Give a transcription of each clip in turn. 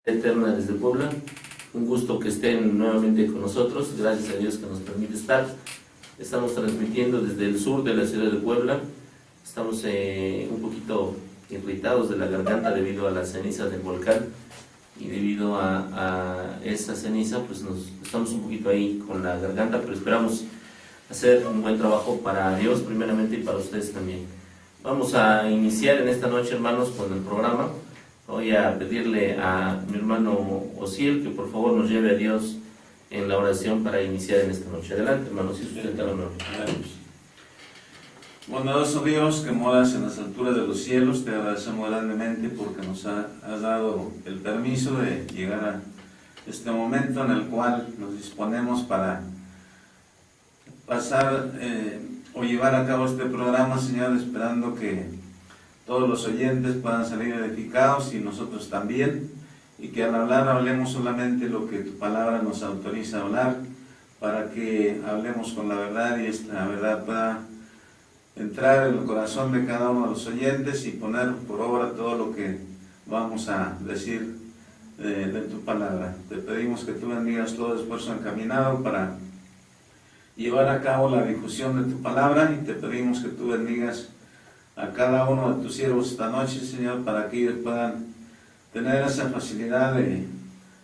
Eterna desde Puebla. Un gusto que estén nuevamente con nosotros, gracias a Dios que nos permite estar. Estamos transmitiendo desde el sur de la ciudad de Puebla. Estamos un poquito irritados de la garganta debido a las cenizas del volcán, y debido a esa ceniza pues estamos un poquito ahí con la garganta, pero esperamos hacer un buen trabajo para Dios primeramente y para ustedes también. Vamos a iniciar en esta noche, hermanos, con el programa. Voy a pedirle a mi hermano Osiel que por favor nos lleve a Dios en la oración para iniciar en esta noche. Adelante, hermano, si usted está hablando. Bondadoso Dios, que moras en las alturas de los cielos, te agradecemos grandemente porque nos has dado el permiso de llegar a este momento en el cual nos disponemos para pasar o llevar a cabo este programa, Señor, esperando que todos los oyentes puedan salir edificados y nosotros también, y que al hablar hablemos solamente lo que tu palabra nos autoriza a hablar, para que hablemos con la verdad y esta verdad pueda entrar en el corazón de cada uno de los oyentes y poner por obra todo lo que vamos a decir de tu palabra. Te pedimos que tú bendigas todo esfuerzo encaminado para llevar a cabo la difusión de tu palabra, y te pedimos que tú bendigas a cada uno de tus siervos esta noche, Señor, para que ellos puedan tener esa facilidad de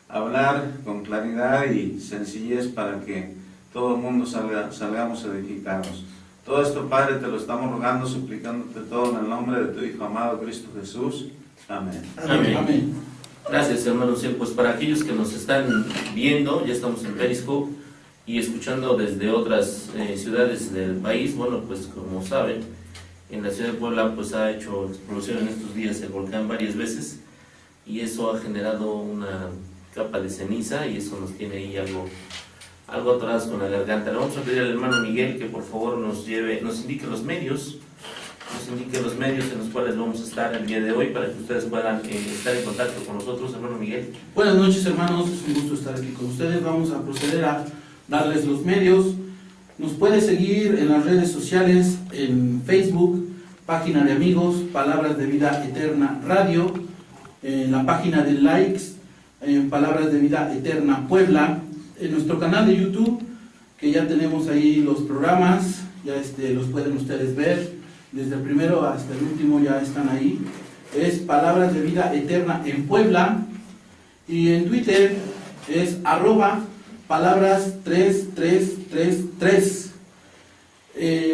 hablar con claridad y sencillez para que todo el mundo salgamos edificados. Todo esto, Padre, te lo estamos rogando, suplicándote todo en el nombre de tu Hijo amado, Cristo Jesús. Amén. Amén. Amén. Gracias, hermano Osiel. Pues para aquellos que nos están viendo, ya estamos en Periscope y escuchando desde otras ciudades del país. Bueno, pues como saben, en la ciudad de Puebla pues ha hecho explosión en estos días el volcán varias veces, y eso ha generado una capa de ceniza, y eso nos tiene ahí algo atorados con la garganta. Le vamos a pedir al hermano Miguel que por favor nos indique los medios en los cuales vamos a estar el día de hoy, para que ustedes puedan estar en contacto con nosotros. Hermano Miguel. Buenas noches, hermanos, es un gusto estar aquí con ustedes. Vamos a proceder a darles los medios. Nos puede seguir en las redes sociales, en Facebook, página de amigos, Palabras de Vida Eterna Radio, en la página de likes, en Palabras de Vida Eterna Puebla, en nuestro canal de YouTube, que ya tenemos ahí los programas, ya los pueden ustedes ver, desde el primero hasta el último ya están ahí. Es Palabras de Vida Eterna en Puebla, y en Twitter es @palabras3333.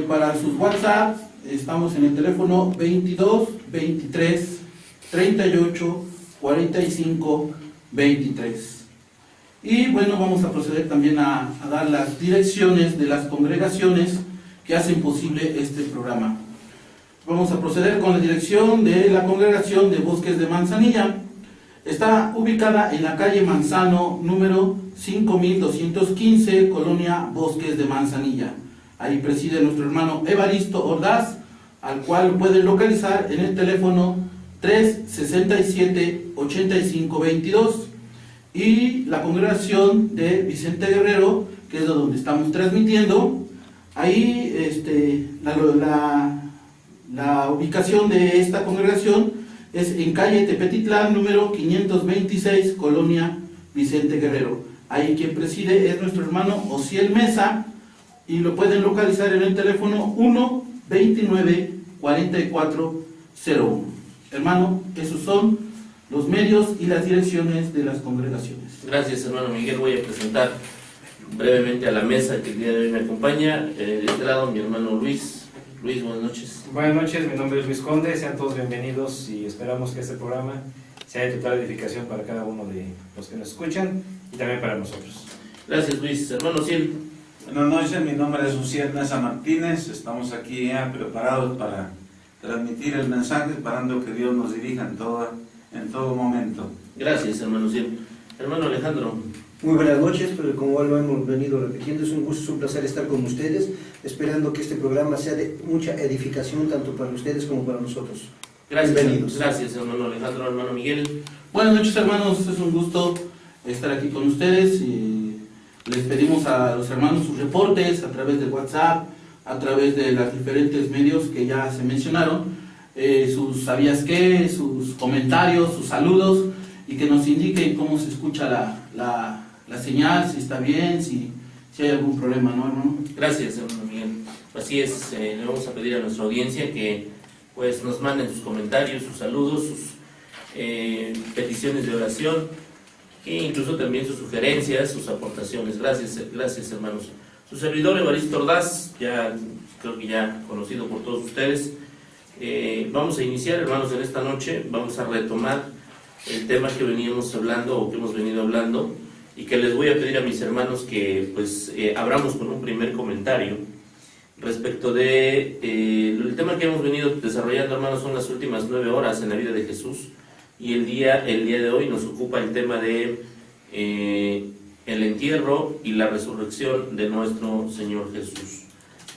Para sus WhatsApp estamos en el teléfono 22 23 38 45 23. Y bueno, vamos a proceder también a dar las direcciones de las congregaciones que hacen posible este programa. Vamos a proceder con la dirección de la congregación de Bosques de Manzanilla. Está ubicada en la calle Manzano, número 5215, Colonia Bosques de Manzanilla. Ahí preside nuestro hermano Evaristo Ordaz, al cual pueden localizar en el teléfono 367-8522. Y la congregación de Vicente Guerrero, que es de donde estamos transmitiendo, ahí la ubicación de esta congregación es en calle Tepetitlán, número 526, Colonia Vicente Guerrero. Ahí quien preside es nuestro hermano Osiel Mesa, y lo pueden localizar en el teléfono 1-29-4401. Hermano, esos son los medios y las direcciones de las congregaciones. Gracias, hermano Miguel. Voy a presentar brevemente a la mesa que el día de hoy me acompaña. De este lado, mi hermano Luis. Luis, buenas noches. Buenas noches, mi nombre es Luis Conde, sean todos bienvenidos, y esperamos que este programa sea de total edificación para cada uno de los que nos escuchan y también para nosotros. Gracias, Luis. Hermano Ciel. Buenas noches, mi nombre es Osiel Mesa Martínez. Estamos aquí ya preparados para transmitir el mensaje, esperando que Dios nos dirija en todo momento. Gracias, hermano Ciel. Hermano Alejandro. Muy buenas noches, pero como lo hemos venido repitiendo, es un gusto, es un placer estar con ustedes, esperando que este programa sea de mucha edificación tanto para ustedes como para nosotros. Gracias, bienvenidos. Gracias, hermano Alejandro. Hermano Miguel. Buenas noches, hermanos, es un gusto estar aquí con ustedes, y les pedimos a los hermanos sus reportes a través de WhatsApp, a través de los diferentes medios que ya se mencionaron, sus sabías qué, sus comentarios, sus saludos, y que nos indique cómo se escucha la señal, si está bien, si hay algún problema, ¿no, hermano? Gracias, hermano Miguel. Así es, le vamos a pedir a nuestra audiencia que pues nos manden sus comentarios, sus saludos, sus peticiones de oración e incluso también sus sugerencias, sus aportaciones. Gracias, hermanos. Su servidor Evaristo Ordaz, ya creo que ya conocido por todos ustedes. Vamos a iniciar, hermanos, en esta noche. Vamos a retomar el tema que veníamos hablando o que hemos venido hablando, y que les voy a pedir a mis hermanos que pues abramos con un primer comentario respecto de el tema que hemos venido desarrollando, hermanos. Son las últimas 9 horas en la vida de Jesús, y el día de hoy nos ocupa el tema de el entierro y la resurrección de nuestro Señor Jesús.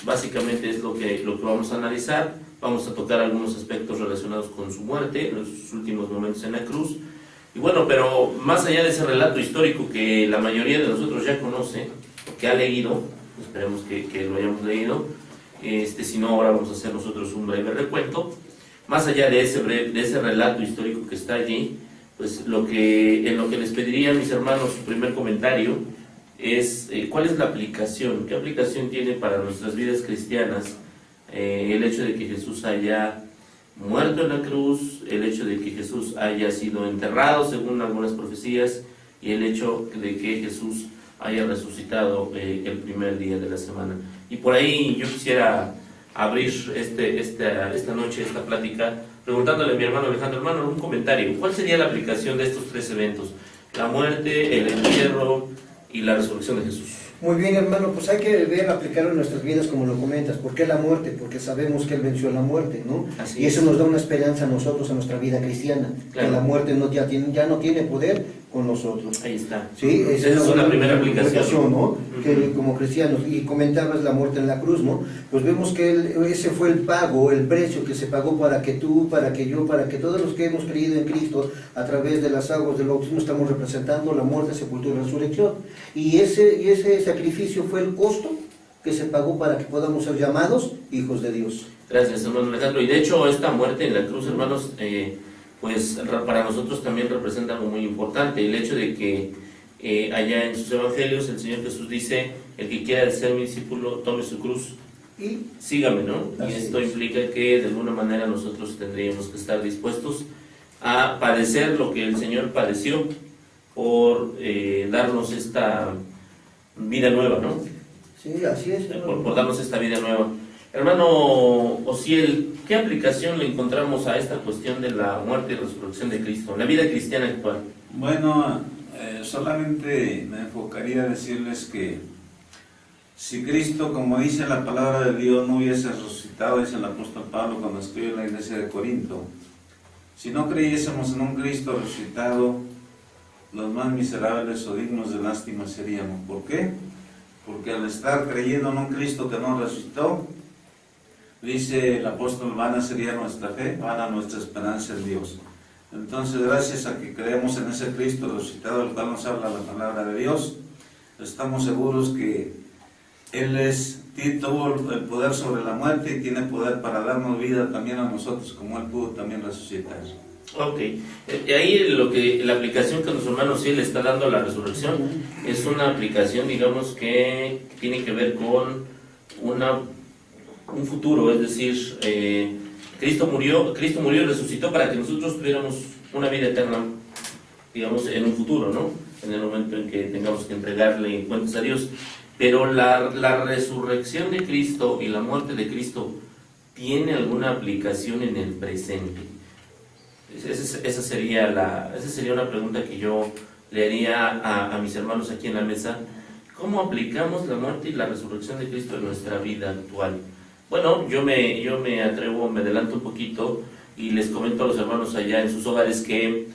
Básicamente es lo que vamos a analizar. Vamos a tocar algunos aspectos relacionados con su muerte, los últimos momentos en la cruz. Y bueno, pero más allá de ese relato histórico que la mayoría de nosotros ya conoce, o que ha leído, esperemos que lo hayamos leído, si no, ahora vamos a hacer nosotros un breve recuento. Más allá de ese relato histórico que está allí, pues en lo que les pediría a mis hermanos su primer comentario es ¿cuál es la aplicación? ¿Qué aplicación tiene para nuestras vidas cristianas el hecho de que Jesús haya muerto en la cruz, el hecho de que Jesús haya sido enterrado según algunas profecías, y el hecho de que Jesús haya resucitado el primer día de la semana? Y por ahí yo quisiera abrir esta noche, esta plática, preguntándole a mi hermano Alejandro: hermano, un comentario, ¿cuál sería la aplicación de estos 3 eventos? La muerte, el entierro y la resurrección de Jesús. Muy bien, hermano, pues hay que ver, aplicarlo en nuestras vidas como lo comentas. ¿Por qué la muerte? Porque sabemos que Él venció la muerte, ¿no? Así y eso es. nos da una esperanza a nosotros, a nuestra vida cristiana, Claro. que la muerte ya no tiene poder con nosotros. Ahí está. Sí, Esa es una primera aplicación, ¿no? Uh-huh. Que como cristianos, y comentabas la muerte en la cruz, ¿no? Pues vemos que ese fue el pago, el precio que se pagó para que tú, para que yo, para que todos los que hemos creído en Cristo a través de las aguas del bautismo estamos representando la muerte, sepultura y resurrección. Y ese sacrificio fue el costo que se pagó para que podamos ser llamados hijos de Dios. Gracias, hermano Alejandro. Y de hecho, esta muerte en la cruz, hermanos, pues para nosotros también representa algo muy importante. El hecho de que allá en sus evangelios el Señor Jesús dice: el que quiera ser mi discípulo, tome su cruz Y sígame, ¿no? Y Así esto es. implica que de alguna manera nosotros tendríamos que estar dispuestos a padecer lo que el Señor padeció por darnos esta vida nueva, ¿no? sí, así es. Por darnos esta vida nueva. Hermano Osiel, ¿qué aplicación le encontramos a esta cuestión de la muerte y resurrección de Cristo en la vida cristiana actual? Bueno, solamente me enfocaría a decirles que si Cristo, como dice la palabra de Dios, no hubiese resucitado, dice el apóstol Pablo cuando escribió en la iglesia de Corinto, si no creyésemos en un Cristo resucitado, los más miserables o dignos de lástima seríamos. ¿Por qué? Porque al estar creyendo en un Cristo que no resucitó, dice el apóstol, vana sería nuestra fe, vana nuestra esperanza en Dios. Entonces, gracias a que creemos en ese Cristo resucitado, del cual nos habla la palabra de Dios, estamos seguros que Él tuvo el poder sobre la muerte y tiene poder para darnos vida también a nosotros, como Él pudo también resucitar. Ok, ahí la aplicación que nuestro hermano sí le está dando a la resurrección es una aplicación, digamos, que tiene que ver con un futuro, es decir, Cristo murió y resucitó para que nosotros tuviéramos una vida eterna, digamos, en un futuro, ¿no? En el momento en que tengamos que entregarle cuentas a Dios. Pero la resurrección de Cristo y la muerte de Cristo ¿tiene alguna aplicación en el presente? Esa sería una pregunta que yo le haría a mis hermanos aquí en la mesa. ¿Cómo aplicamos la muerte y la resurrección de Cristo en nuestra vida actual? Bueno, yo me atrevo, me adelanto un poquito y les comento a los hermanos allá en sus hogares que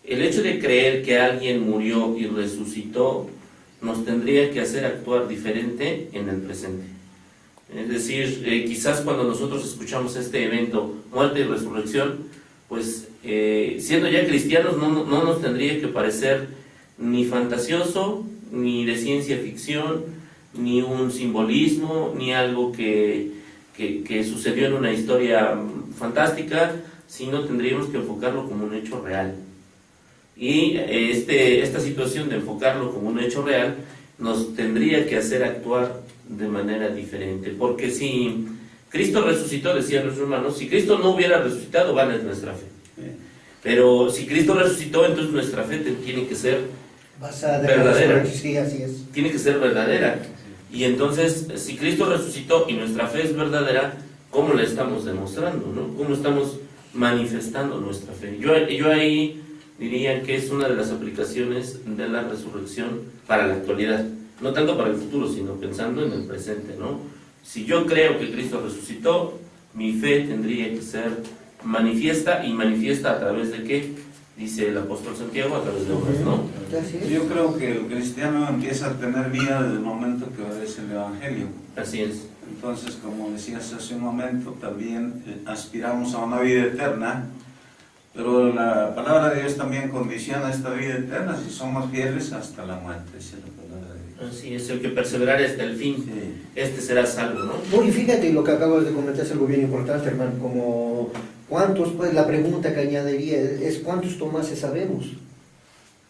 el hecho de creer que alguien murió y resucitó nos tendría que hacer actuar diferente en el presente. Es decir, quizás cuando nosotros escuchamos este evento, muerte y resurrección, pues siendo ya cristianos no nos tendría que parecer ni fantasioso, ni de ciencia ficción, ni un simbolismo, ni algo que sucedió en una historia fantástica, sino tendríamos que enfocarlo como un hecho real. Y esta situación de enfocarlo como un hecho real nos tendría que hacer actuar de manera diferente, porque si Cristo resucitó, decían los hermanos, si Cristo no hubiera resucitado, vana es nuestra fe. Pero si Cristo resucitó, entonces nuestra fe tiene que ser basada verdadera. Sí, así es. Tiene que ser verdadera. Y entonces, si Cristo resucitó y nuestra fe es verdadera, ¿cómo la estamos demostrando, no? ¿Cómo estamos manifestando nuestra fe? Yo ahí diría que es una de las aplicaciones de la resurrección para la actualidad. No tanto para el futuro, sino pensando en el presente, ¿no? Si yo creo que Cristo resucitó, mi fe tendría que ser manifiesta, y manifiesta a través de ¿qué? Dice el apóstol Santiago, a través de obras, ¿no? Así es. Yo creo que el cristiano empieza a tener vida desde el momento que obedece el Evangelio. Así es. Entonces, como decías hace un momento, también aspiramos a una vida eterna, pero la palabra de Dios también condiciona esta vida eterna si somos fieles hasta la muerte, dice la palabra de Dios. Así es, el que perseverare hasta el fin, Sí. será salvo, ¿no? No, y fíjate, lo que acabas de comentar es algo bien importante, hermano, como ¿cuántos? Pues la pregunta que añadiría es ¿cuántos Tomases sabemos?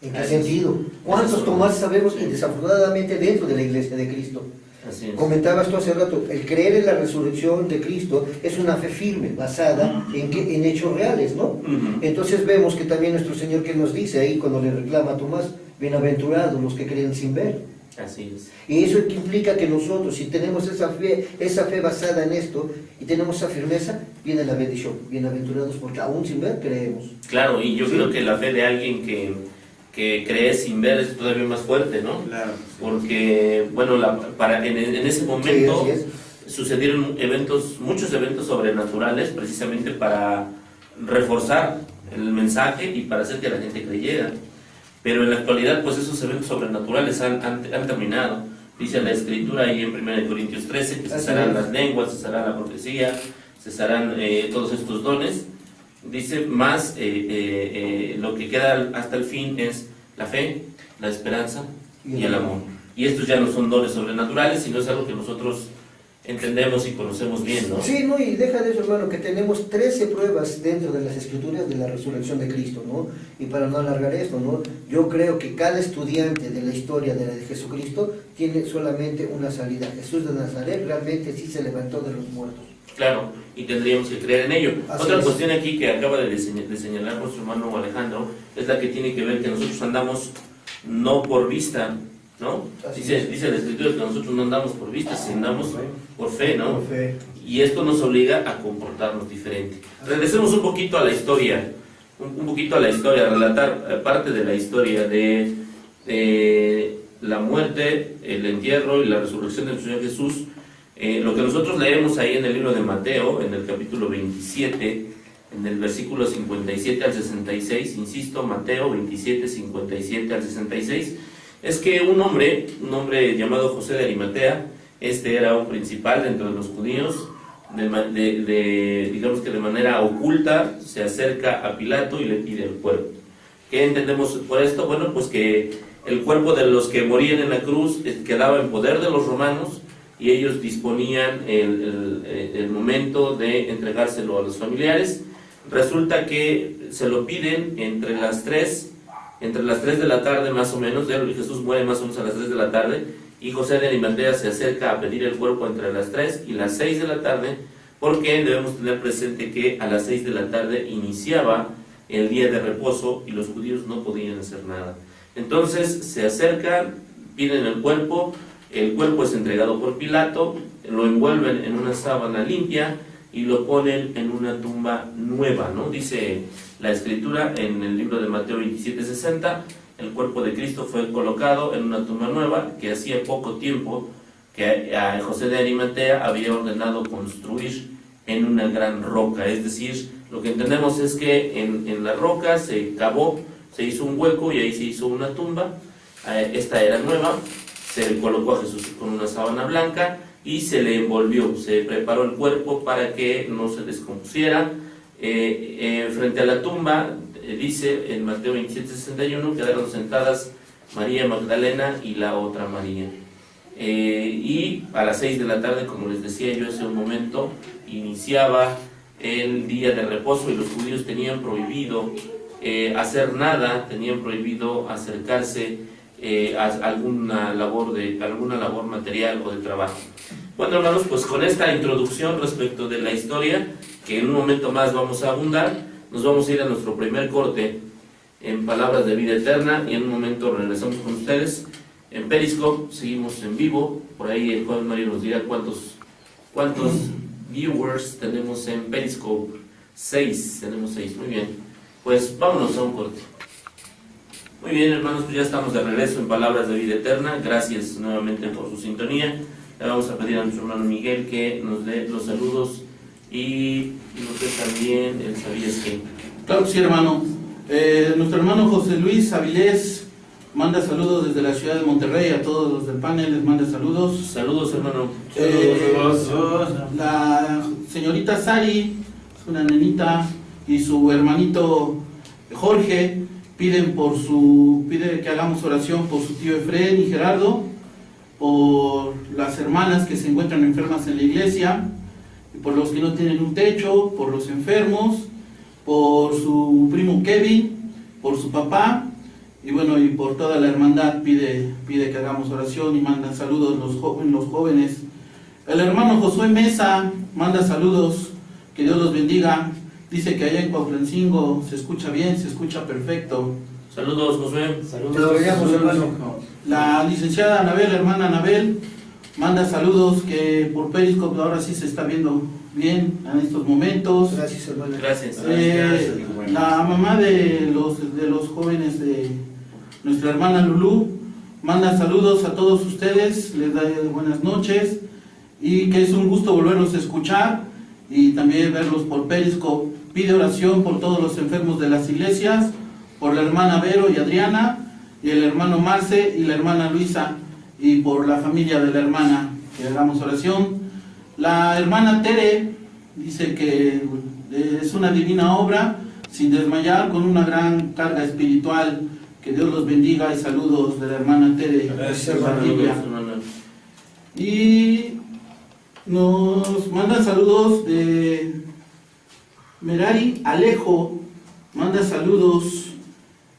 ¿En qué Así sentido? es. ¿Cuántos Eso. Tomases sabemos? Y desafortunadamente dentro de la iglesia de Cristo. Así es. Comentabas tú hace rato, el creer en la resurrección de Cristo es una fe firme, basada en hechos reales, ¿no? Ujú. Entonces vemos que también nuestro Señor que nos dice ahí cuando le reclama a Tomás, bienaventurados los que creen sin ver. Así es. Y eso implica que nosotros, si tenemos esa fe basada en esto, y tenemos esa firmeza, viene la bendición. Bienaventurados porque aún sin ver creemos. Claro, y yo Sí. creo que la fe de alguien que cree sin ver es todavía más fuerte, ¿no? Claro. Porque, bueno, en ese momento Sí, así es. sucedieron muchos eventos sobrenaturales, precisamente para reforzar el mensaje y para hacer que la gente creyera. Pero en la actualidad, pues esos eventos sobrenaturales han terminado. Dice la Escritura ahí en 1 Corintios 13 que Así cesarán es. las lenguas, cesará la profecía, cesarán todos estos dones. Dice más, lo que queda hasta el fin es la fe, la esperanza y el amor. Y estos ya no son dones sobrenaturales, sino es algo que nosotros entendemos y conocemos bien, ¿no? Sí, no, y deja de eso, hermano, que tenemos 13 pruebas dentro de las Escrituras de la resurrección de Cristo, ¿no? Y para no alargar esto, ¿no? Yo creo que cada estudiante de la historia de Jesucristo tiene solamente una salida. Jesús de Nazaret realmente sí se levantó de los muertos. Claro, y tendríamos que creer en ello. Así Otra es. cuestión aquí que acaba de señalar nuestro hermano Alejandro es la que tiene que ver que nosotros andamos no por vista, ¿no? Así Dice es. la Escritura que nosotros no andamos por vista, sino andamos por fe, ¿no? Por fe. Y esto nos obliga a comportarnos diferente. Regresemos un poquito a la historia, un poquito a la historia, a relatar parte de la historia de la muerte, el entierro y la resurrección del Señor Jesús. Lo que nosotros leemos ahí en el libro de Mateo, en el capítulo 27, en el versículo 57 al 66, insisto, Mateo 27, 57 al 66, es que un hombre llamado José de Arimatea, era un principal dentro de los judíos, digamos que de manera oculta se acerca a Pilato y le pide el cuerpo. ¿Qué entendemos por esto? Bueno, pues que el cuerpo de los que morían en la cruz quedaba en poder de los romanos y ellos disponían el momento de entregárselo a los familiares. Resulta que se lo piden entre las 3 de la tarde más o menos. Jesús muere más o menos a las 3 de la tarde y José de Arimatea se acerca a pedir el cuerpo entre las 3 y las 6 de la tarde, porque debemos tener presente que a las 6 de la tarde iniciaba el día de reposo y los judíos no podían hacer nada. Entonces se acercan, piden el cuerpo es entregado por Pilato, lo envuelven en una sábana limpia y lo ponen en una tumba nueva, ¿no? Dice la Escritura en el libro de Mateo 27:60, el cuerpo de Cristo fue colocado en una tumba nueva que hacía poco tiempo que a José de Arimatea había ordenado construir en una gran roca. Es decir, lo que entendemos es que en la roca se cavó, se hizo un hueco y ahí se hizo una tumba. Esta era nueva, se colocó a Jesús con una sábana blanca y se le envolvió, se preparó el cuerpo para que no se descompusiera. Frente a la tumba, dice en Mateo 27:61, quedaron sentadas María Magdalena y la otra María. Y a las 6 de la tarde, como les decía yo hace un momento, iniciaba el día de reposo y los judíos tenían prohibido hacer nada, tenían prohibido acercarse a alguna labor material o de trabajo. Bueno, hermanos, pues con esta introducción respecto de la historia, que en un momento más vamos a abundar, nos vamos a ir a nuestro primer corte en Palabras de Vida Eterna, y en un momento regresamos con ustedes en Periscope. Seguimos en vivo. Por ahí el joven Mario nos dirá cuántos viewers tenemos en Periscope. 6, tenemos 6, muy bien. Pues vámonos a un corte. Muy bien, hermanos, pues ya estamos de regreso en Palabras de Vida Eterna. Gracias nuevamente por su sintonía. Le vamos a pedir a nuestro hermano Miguel que nos dé los saludos y nos dé también el ¿sabías qué? Claro que sí, hermano. Nuestro hermano José Luis Avilés manda saludos desde la ciudad de Monterrey. A todos los del panel les manda saludos. Saludos, hermano. La señorita Sari, una nenita, y su hermanito Jorge pide que hagamos oración por su tío Efrén y Gerardo, por las hermanas que se encuentran enfermas en la iglesia, por los que no tienen un techo, por los enfermos, por su primo Kevin, por su papá, y bueno, y por toda la hermandad pide que hagamos oración y mandan saludos los jóvenes. El hermano Josué Mesa manda saludos, que Dios los bendiga. Dice que allá en Cuautlancingo se escucha bien, se escucha perfecto. Saludos, Josué. Te lo veíamos, hermano. La licenciada Anabel, hermana Anabel, manda saludos, que por Periscope ahora sí se está viendo bien en estos momentos. Gracias, hermano. Gracias. La mamá de los jóvenes de nuestra hermana Lulú manda saludos a todos ustedes, les da buenas noches y que es un gusto volverlos a escuchar y también verlos por Periscope. Pide oración por todos los enfermos de las iglesias, por la hermana Vero y Adriana, y el hermano Marce y la hermana Luisa, y por la familia de la hermana, que hagamos oración. La hermana Tere dice que es una divina obra, sin desmayar, con una gran carga espiritual. Que Dios los bendiga, y saludos de la hermana Tere. Gracias, familia. Y nos mandan saludos de Merari Alejo, manda saludos.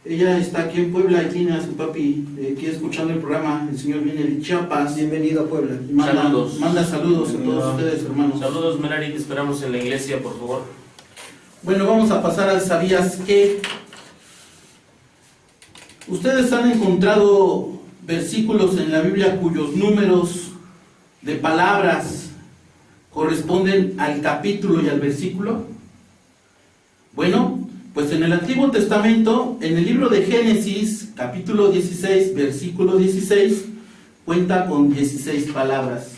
Ella está aquí en Puebla y tiene a su papi aquí escuchando el programa. El señor viene de Chiapas. Bienvenido a Puebla. Y manda Saludos. manda saludos a todos ustedes, hermanos. Saludos, Merari, te esperamos en la iglesia, por favor. Bueno, vamos a pasar al ¿sabías qué? Ustedes han encontrado versículos en la Biblia cuyos números de palabras corresponden al capítulo y al versículo. Bueno, pues en el Antiguo Testamento, en el libro de Génesis, capítulo 16, versículo 16, cuenta con 16 palabras.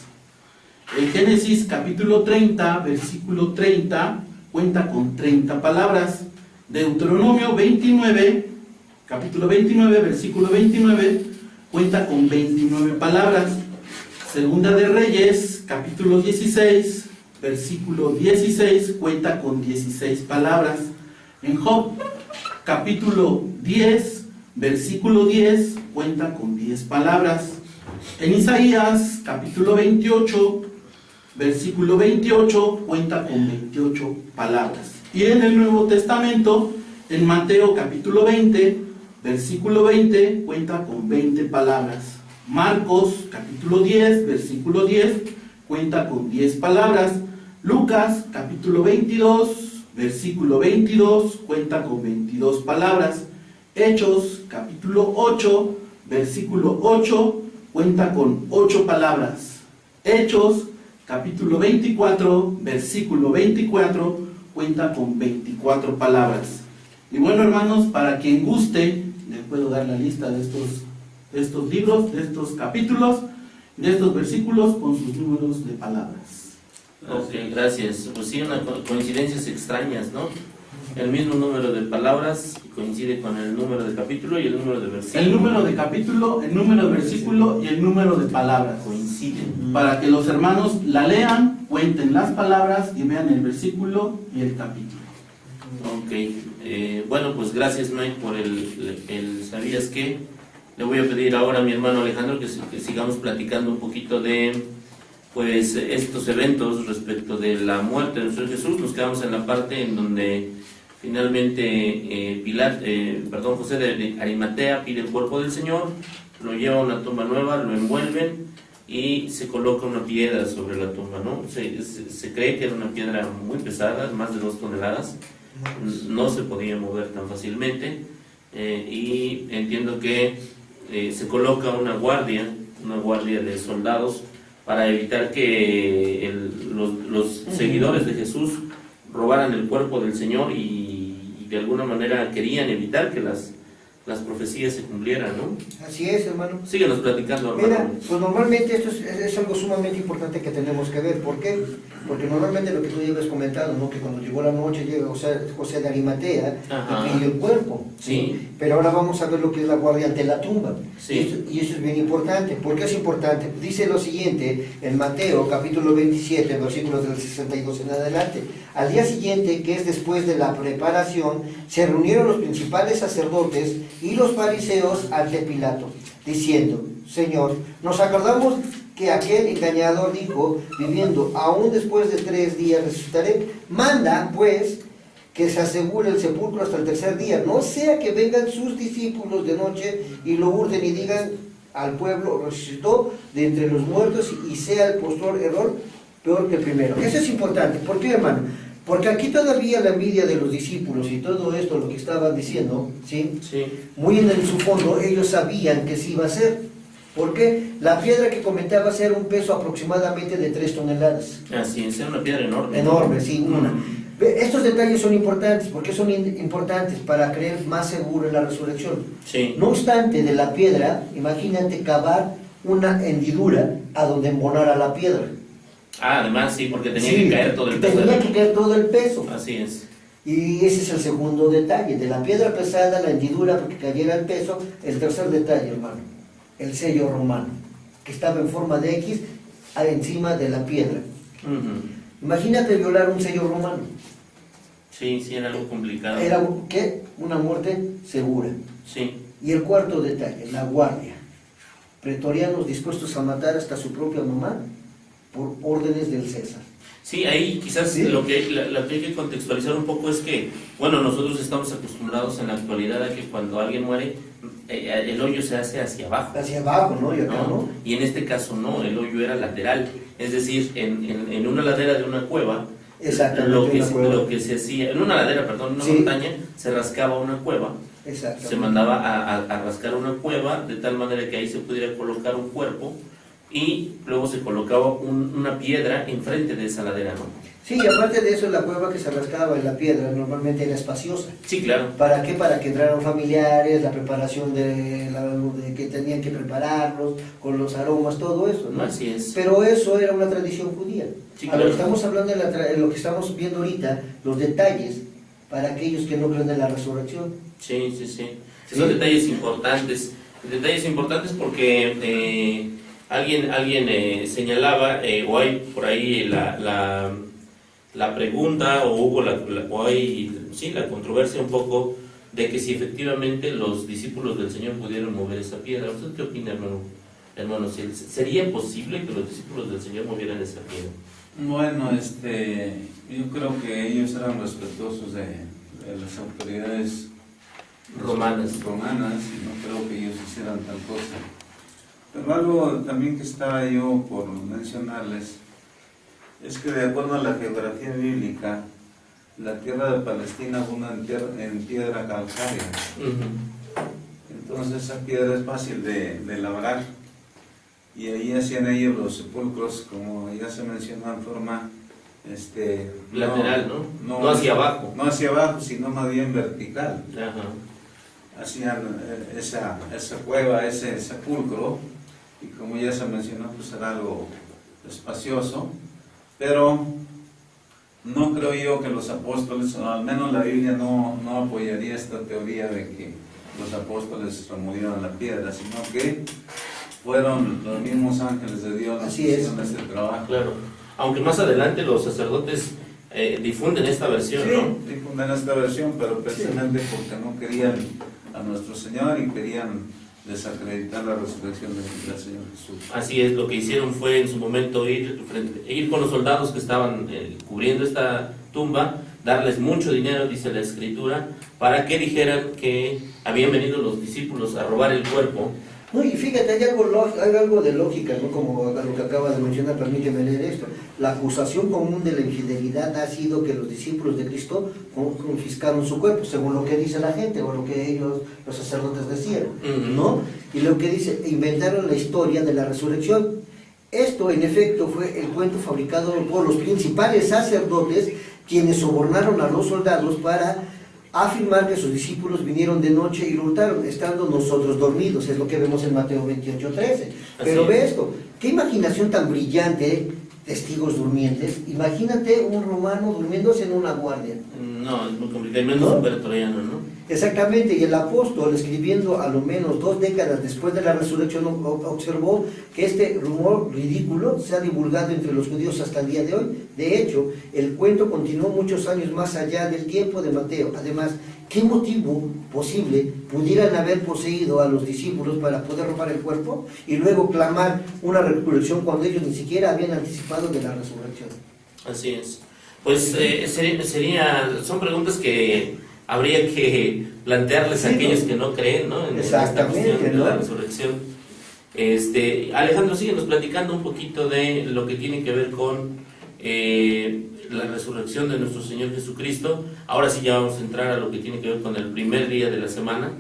El Génesis, capítulo 30, versículo 30, cuenta con 30 palabras. Deuteronomio 29, capítulo 29, versículo 29, cuenta con 29 palabras. Segunda de Reyes, capítulo 16, versículo 16, cuenta con 16 palabras. En Job, capítulo 10, versículo 10, cuenta con 10 palabras. En Isaías, capítulo 28, versículo 28, cuenta con 28 palabras. Y en el Nuevo Testamento, en Mateo, capítulo 20, versículo 20, cuenta con 20 palabras. Marcos, capítulo 10, versículo 10, cuenta con 10 palabras. Lucas, capítulo 22, versículo 22, cuenta con 22 palabras. Hechos, capítulo 8, versículo 8, cuenta con 8 palabras. Hechos, capítulo 24, versículo 24, cuenta con 24 palabras. Y bueno, hermanos, para quien guste, les puedo dar la lista de estos libros, de estos capítulos, de estos versículos con sus números de palabras. Ok, gracias. Pues sí, coincidencias extrañas, ¿no? El mismo número de palabras coincide con el número de capítulo y el número de versículo. El número de capítulo, el número de versículo y el número de palabras Coinciden. para que los hermanos la lean, cuenten las palabras y vean el versículo y el capítulo. Ok, bueno, pues gracias, Mike, por el ¿sabías qué? Le voy a pedir ahora a mi hermano Alejandro que sigamos platicando un poquito de pues estos eventos respecto de la muerte de nuestro Jesús. Nos quedamos en la parte en donde Finalmente, José de Arimatea pide el cuerpo del Señor, lo lleva a una tumba nueva, lo envuelven y se coloca una piedra sobre la tumba, ¿no? Se cree que era una piedra muy pesada, más de 2 toneladas, no se podía mover tan fácilmente, y entiendo que se coloca una guardia de soldados para evitar que los seguidores de Jesús robaran el cuerpo del Señor y de alguna manera querían evitar que las profecías se cumplieran, ¿no? Así es, hermano. Síguenos platicando, hermano. Mira, pues normalmente esto es algo sumamente importante que tenemos que ver. ¿Por qué? Porque normalmente lo que tú ya habías comentado, ¿no? Que cuando llegó la noche llega José de Arimatea y pidió el cuerpo. Sí. Pero ahora vamos a ver lo que es la guardia ante la tumba. Sí. Y eso es bien importante. ¿Por qué es importante? Dice lo siguiente en Mateo capítulo 27, versículos del 62 en adelante. Al día siguiente, que es después de la preparación, se reunieron los principales sacerdotes y los fariseos ante Pilato, diciendo: Señor, nos acordamos que aquel engañador dijo, viviendo, aún después de 3 días resucitaré. Manda, pues, que se asegure el sepulcro hasta el 3er día, no sea que vengan sus discípulos de noche y lo hurten y digan al pueblo: resucitó de entre los muertos, y sea el posterior error peor que el primero. Eso es importante. ¿Por qué, hermano? Porque aquí todavía la envidia de los discípulos y todo esto, lo que estaban diciendo, ¿sí? Sí. Muy en su fondo, ellos sabían que sí iba a ser. ¿Por qué? La piedra que comentaba ser un peso aproximadamente de 3 toneladas. Así es, era una piedra enorme. Enorme, sí, una. Estos detalles son importantes. ¿Por qué son importantes? Para creer más seguro en la resurrección. Sí. No obstante, de la piedra, imagínate cavar una hendidura a donde embonara la piedra. Además, sí, porque tenía Sí, que caer todo el peso. Tenía que caer todo el peso. Así es. Y ese es el segundo detalle. De la piedra pesada, la hendidura, porque cayera el peso. El tercer detalle, hermano, el sello romano, que estaba en forma de X encima de la piedra. Imagínate violar un sello romano. Sí, era algo complicado. Era, ¿qué? Una muerte segura. Sí. Y el cuarto detalle, la guardia. Pretorianos dispuestos a matar hasta su propia mamá por órdenes del César. Sí, ahí quizás ¿Sí? Lo que hay que contextualizar un poco es que, bueno, nosotros estamos acostumbrados en la actualidad a que cuando alguien muere, el hoyo se hace hacia abajo. Hacia abajo, ¿no? Y acá, ¿no? Y en este caso no, el hoyo era lateral. Es decir, en una ladera de una cueva, lo que se hacía, en una ladera, perdón, en una montaña, se rascaba una cueva. Se mandaba a rascar una cueva de tal manera que ahí se pudiera colocar un cuerpo y luego se colocaba una piedra enfrente de esa ladera, ¿no? Sí, y aparte de eso, la cueva que se rascaba en la piedra normalmente era espaciosa. Sí, claro. ¿Para qué? Para que entraran familiares, la preparación de que tenían que prepararlos, con los aromas, todo eso, ¿no? Así es. Pero eso era una tradición judía. Sí, A lo que claro. estamos hablando de lo que estamos viendo ahorita, los detalles para aquellos que no creen en la resurrección. Sí. Son detalles importantes. Detalles importantes porque alguien señalaba, o hay por ahí la pregunta, o hubo la controversia un poco de que si efectivamente los discípulos del Señor pudieron mover esa piedra. ¿Usted qué opina, hermano? Hermano, ¿sería posible que los discípulos del Señor movieran esa piedra? Bueno, yo creo que ellos eran respetuosos de las autoridades Romanas. y no creo que ellos hicieran tal cosa. Pero algo también que estaba yo por mencionarles es que de acuerdo a la geografía bíblica, la tierra de Palestina abunda en piedra calcárea. Entonces esa piedra es fácil de labrar. Y ahí hacían ellos los sepulcros, como ya se mencionó, en forma lateral, ¿no? No hacia abajo. No hacia abajo, sino más bien vertical. Ajá. Hacían esa cueva, ese sepulcro, y como ya se mencionó, pues era algo espacioso, pero no creo yo que los apóstoles, o al menos la Biblia no apoyaría esta teoría de que los apóstoles removieron la piedra, sino que fueron los mismos ángeles de Dios los que hicieron este trabajo. Claro. Aunque más adelante los sacerdotes difunden esta versión, Sí, ¿no? difunden esta versión, pero precisamente porque no querían a nuestro Señor y querían desacreditar la resurrección del Señor Jesús. Así es, lo que hicieron fue en su momento ir con los soldados que estaban cubriendo esta tumba darles mucho dinero, dice la Escritura, para que dijeran que habían venido los discípulos a robar el cuerpo. No, y fíjate, hay algo de lógica, ¿no? Como lo que acaba de mencionar, permíteme leer esto. La acusación común de la infidelidad ha sido que los discípulos de Cristo confiscaron su cuerpo, según lo que dice la gente, o lo que ellos, los sacerdotes, decían, ¿no? Y lo que dice, inventaron la historia de la resurrección. Esto, en efecto, fue el cuento fabricado por los principales sacerdotes, quienes sobornaron a los soldados para afirmar que sus discípulos vinieron de noche y lo hurtaron, estando nosotros dormidos. Es lo que vemos en Mateo 28:13. Pero ve esto, qué imaginación tan brillante, testigos durmientes. Imagínate un romano durmiéndose en una guardia. No, es muy complicado, menos ¿No? un pretoriano, ¿no? Exactamente, y el apóstol, escribiendo a lo menos 2 décadas después de la resurrección, observó que este rumor ridículo se ha divulgado entre los judíos hasta el día de hoy. De hecho, el cuento continuó muchos años más allá del tiempo de Mateo. Además, ¿qué motivo posible pudieran haber poseído a los discípulos para poder robar el cuerpo y luego clamar una resurrección cuando ellos ni siquiera habían anticipado de la resurrección? Así es. Pues son preguntas que habría que plantearles a aquellos que no creen, ¿no? En esta cuestión de la resurrección. Alejandro, síguenos platicando un poquito de lo que tiene que ver con la resurrección de nuestro Señor Jesucristo. Ahora sí ya vamos a entrar a lo que tiene que ver con el primer día de la semana.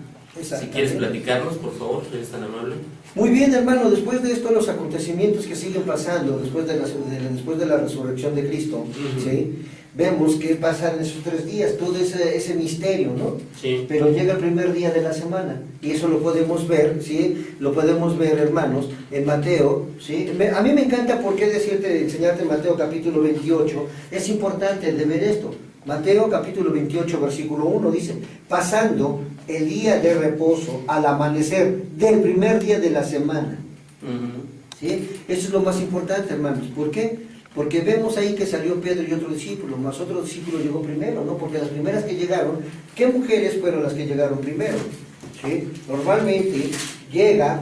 Si quieres platicarnos, por favor, eres tan amable. Muy bien, hermano, después de esto, los acontecimientos que siguen pasando, después de la resurrección de Cristo, ¿sí? Vemos que pasan esos 3 días, todo ese misterio, ¿no? Sí. Pero llega el primer día de la semana, y eso lo podemos ver, ¿sí? Lo podemos ver, hermanos, en Mateo, ¿sí? A mí me encanta porque enseñarte Mateo capítulo 28, es importante de ver esto. Mateo capítulo 28, versículo 1 dice, pasando el día de reposo al amanecer del primer día de la semana. ¿Sí? Eso es lo más importante, hermanos. ¿Por qué? Porque vemos ahí que salió Pedro y otro discípulo, más otro discípulo llegó primero, ¿no? Porque las primeras que llegaron, ¿qué mujeres fueron las que llegaron primero? ¿Sí? Normalmente llega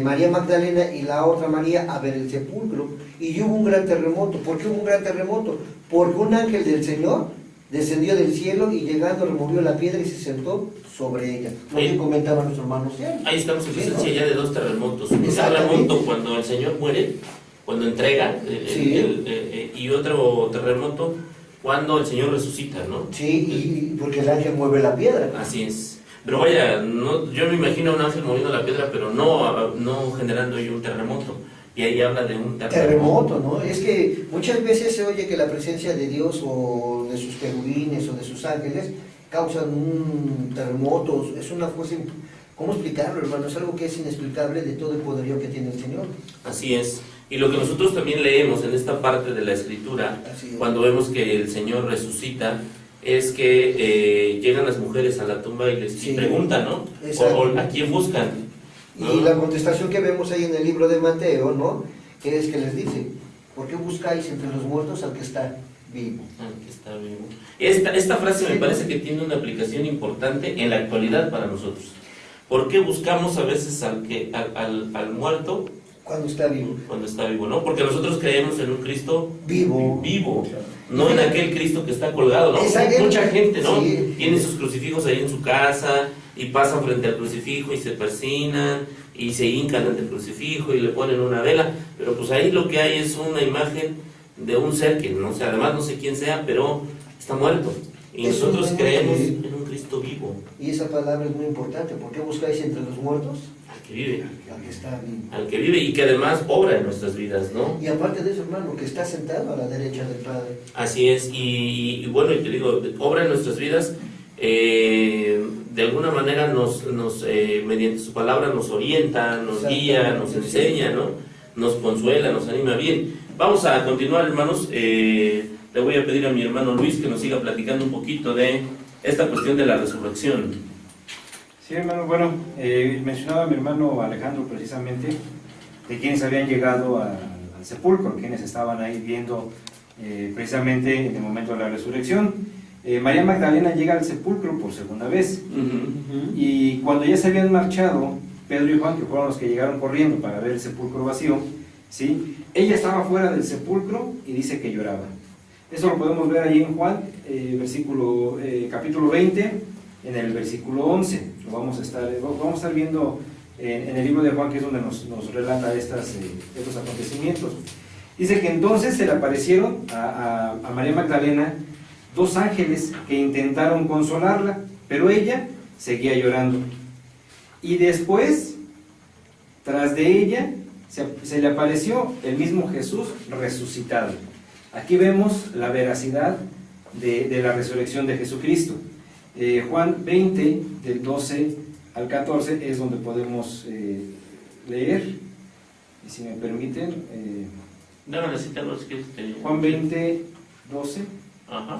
María Magdalena y la otra María a ver el sepulcro, y hubo un gran terremoto. ¿Por qué hubo un gran terremoto? Porque un ángel del Señor descendió del cielo y llegando removió la piedra y se sentó sobre ella. Lo que comentaban nuestros hermanos. Ahí estamos en presencia ya de 2 terremotos. Un terremoto cuando el Señor muere, cuando entrega, y otro terremoto cuando el Señor resucita, ¿no? Sí, y porque el ángel mueve la piedra. Así es. Pero vaya, yo me imagino a un ángel moviendo la piedra, pero no generando ahí un terremoto. Y ahí habla de un terremoto, ¿no? Es que muchas veces se oye que la presencia de Dios o de sus querubines o de sus ángeles causan un terremoto. Es una fuerza, ¿cómo explicarlo, hermano? Es algo que es inexplicable de todo el poderío que tiene el Señor. Así es. Y lo que nosotros también leemos en esta parte de la Escritura, cuando vemos que el Señor resucita, es que llegan las mujeres a la tumba y les preguntan, ¿no? O ¿a quién buscan? ¿No? Y la contestación que vemos ahí en el libro de Mateo, ¿no? Que es que les dice, ¿por qué buscáis entre los muertos al que está vivo? Al que está vivo. Esta frase me parece que tiene una aplicación importante en la actualidad para nosotros. ¿Por qué buscamos a veces al muerto? Cuando está vivo. Cuando está vivo, ¿no? Porque nosotros creemos en un Cristo vivo, no en aquel Cristo que está colgado, ¿no? Mucha gente, ¿no? Sí. Tiene sus crucifijos ahí en su casa y pasan frente al crucifijo y se persignan y se hincan ante el crucifijo y le ponen una vela, pero pues ahí lo que hay es una imagen de un ser que no sé, además no sé quién sea, pero está muerto. Y nosotros creemos en un Cristo vivo. Y esa palabra es muy importante. ¿Por qué buscáis entre los muertos? Al que vive. Al que está vivo. Al que vive y que además obra en nuestras vidas, ¿no? Y aparte de eso, hermano, que está sentado a la derecha del Padre. Así es. Y bueno, y te digo, obra en nuestras vidas. De alguna manera mediante su palabra nos orienta, nos guía, nos enseña, ¿no? Nos consuela, nos anima bien. Vamos a continuar, hermanos. Le voy a pedir a mi hermano Luis que nos siga platicando un poquito de esta cuestión de la resurrección. Sí, hermano, bueno, mencionaba mi hermano Alejandro precisamente de quienes habían llegado al sepulcro, quienes estaban ahí viendo precisamente en el momento de la resurrección. María Magdalena llega al sepulcro por segunda vez, y cuando ya se habían marchado Pedro y Juan, que fueron los que llegaron corriendo para ver el sepulcro vacío, ¿sí? Ella estaba fuera del sepulcro y dice que lloraba. Eso lo podemos ver ahí en Juan capítulo 20, en el versículo 11. Lo vamos a estar viendo en el libro de Juan, que es donde nos relata estos acontecimientos. Dice que entonces se le aparecieron a María Magdalena 2 ángeles que intentaron consolarla, pero ella seguía llorando. Y después, tras de ella, se le apareció el mismo Jesús resucitado. Aquí vemos la veracidad de la resurrección de Jesucristo. Juan 20, del 12 al 14, es donde podemos leer. Y si me permiten, Dame la cita, los que te digo. Juan 20, 12. Ajá.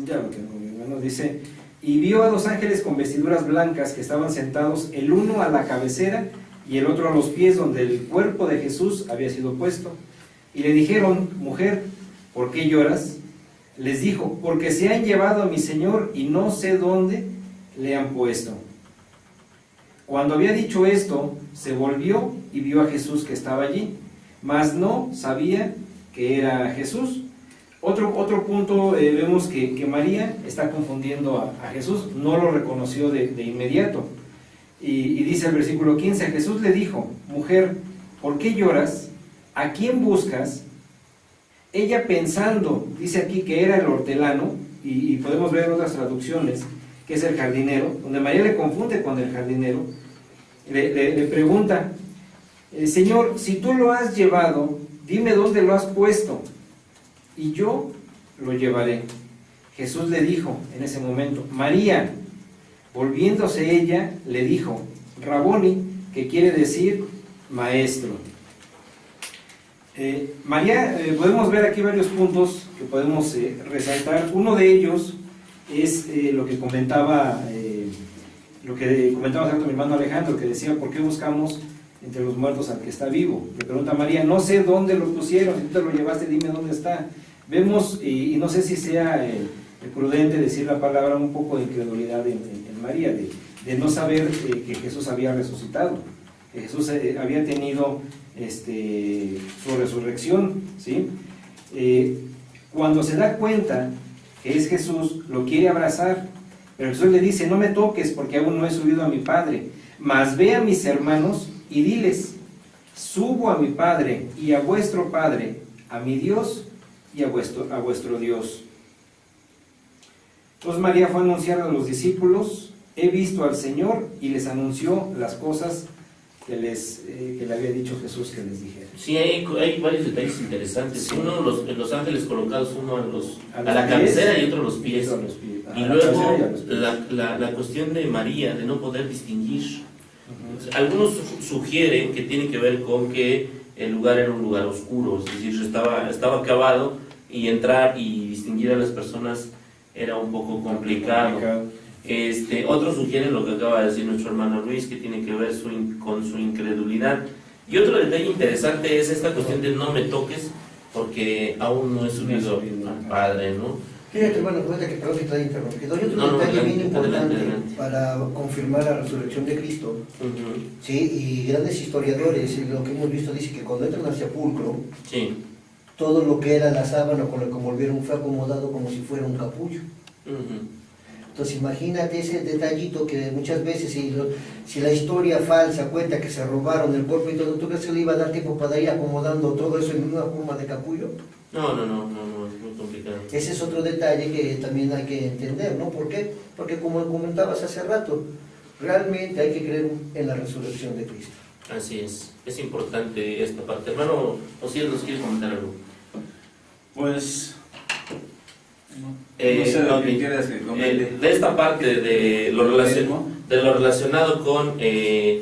Ya lo tengo, mi hermano. Dice: y vio a 2 ángeles con vestiduras blancas que estaban sentados, el uno a la cabecera y el otro a los pies, donde el cuerpo de Jesús había sido puesto. Y le dijeron: mujer, ¿por qué lloras? Les dijo: porque se han llevado a mi Señor y no sé dónde le han puesto. Cuando había dicho esto, se volvió y vio a Jesús que estaba allí, mas no sabía que era Jesús. Otro punto, vemos que María está confundiendo a Jesús, no lo reconoció de inmediato. Y dice el versículo 15, Jesús le dijo: mujer, ¿por qué lloras? ¿A quién buscas? Ella, pensando, dice aquí que era el hortelano, y podemos ver en otras traducciones que es el jardinero, donde María le confunde con el jardinero, le pregunta: Señor, si tú lo has llevado, dime dónde lo has puesto, y yo lo llevaré. Jesús le dijo en ese momento: María. Volviéndose ella, le dijo: Raboni, que quiere decir maestro. María, podemos ver aquí varios puntos que podemos resaltar. Uno de ellos es lo que comentaba tanto mi hermano Alejandro, que decía: ¿por qué buscamos entre los muertos al que está vivo? Le pregunta María: no sé dónde lo pusieron, si tú te lo llevaste, dime dónde está. Vemos, y no sé si sea prudente decir la palabra, un poco de incredulidad en María, de no saber que Jesús había resucitado, que Jesús había tenido su resurrección, ¿sí? Cuando se da cuenta que es Jesús, lo quiere abrazar, pero Jesús le dice: no me toques, porque aún no he subido a mi Padre, mas ve a mis hermanos y diles: subo a mi Padre y a vuestro Padre, a mi Dios y a vuestro Dios. Entonces María fue a anunciar a los discípulos: he visto al Señor, y les anunció las cosas que le había dicho Jesús que les dijera. Sí, hay varios detalles interesantes. Sí. Uno, los ángeles colocados, uno a la pies, cabecera y otro a los pies. otro a los pies. Y A la luego cabecera y a los pies. la cuestión de María, de no poder distinguir. Ujú. Algunos sugieren que tiene que ver con que el lugar era un lugar oscuro, es decir, estaba acabado, y entrar y distinguir a las personas era un poco complicado. Otros sugieren lo que acaba de decir nuestro hermano Luis, que tiene que ver con su incredulidad. Y otro detalle interesante es esta cuestión de no me toques, porque aún no he subido al Padre, ¿no? Fíjate, hermano, cuenta que perdón que te haya interrumpido. Hay otro No, detalle adelante, bien importante adelante. para confirmar la resurrección de Cristo. Ujú. Sí, y grandes historiadores, lo que hemos visto, dice que cuando entran al sepulcro, Sí. todo lo que era la sábana con la que envolvieron fue acomodado como si fuera un capullo. Ujú. Entonces imagínate ese detallito que muchas veces, si la historia falsa cuenta que se robaron el cuerpo y todo, ¿tú crees que le iba a dar tiempo para ir acomodando todo eso en una forma de capullo? No, es muy complicado. Ese es otro detalle que también hay que entender, ¿no? ¿Por qué? Porque como comentabas hace rato, realmente hay que creer en la resurrección de Cristo. Así es importante esta parte. Hermano Osiel, ¿nos quiere comentar algo? Pues, no sé lo que quieras que comente. De esta parte de lo relacionado con el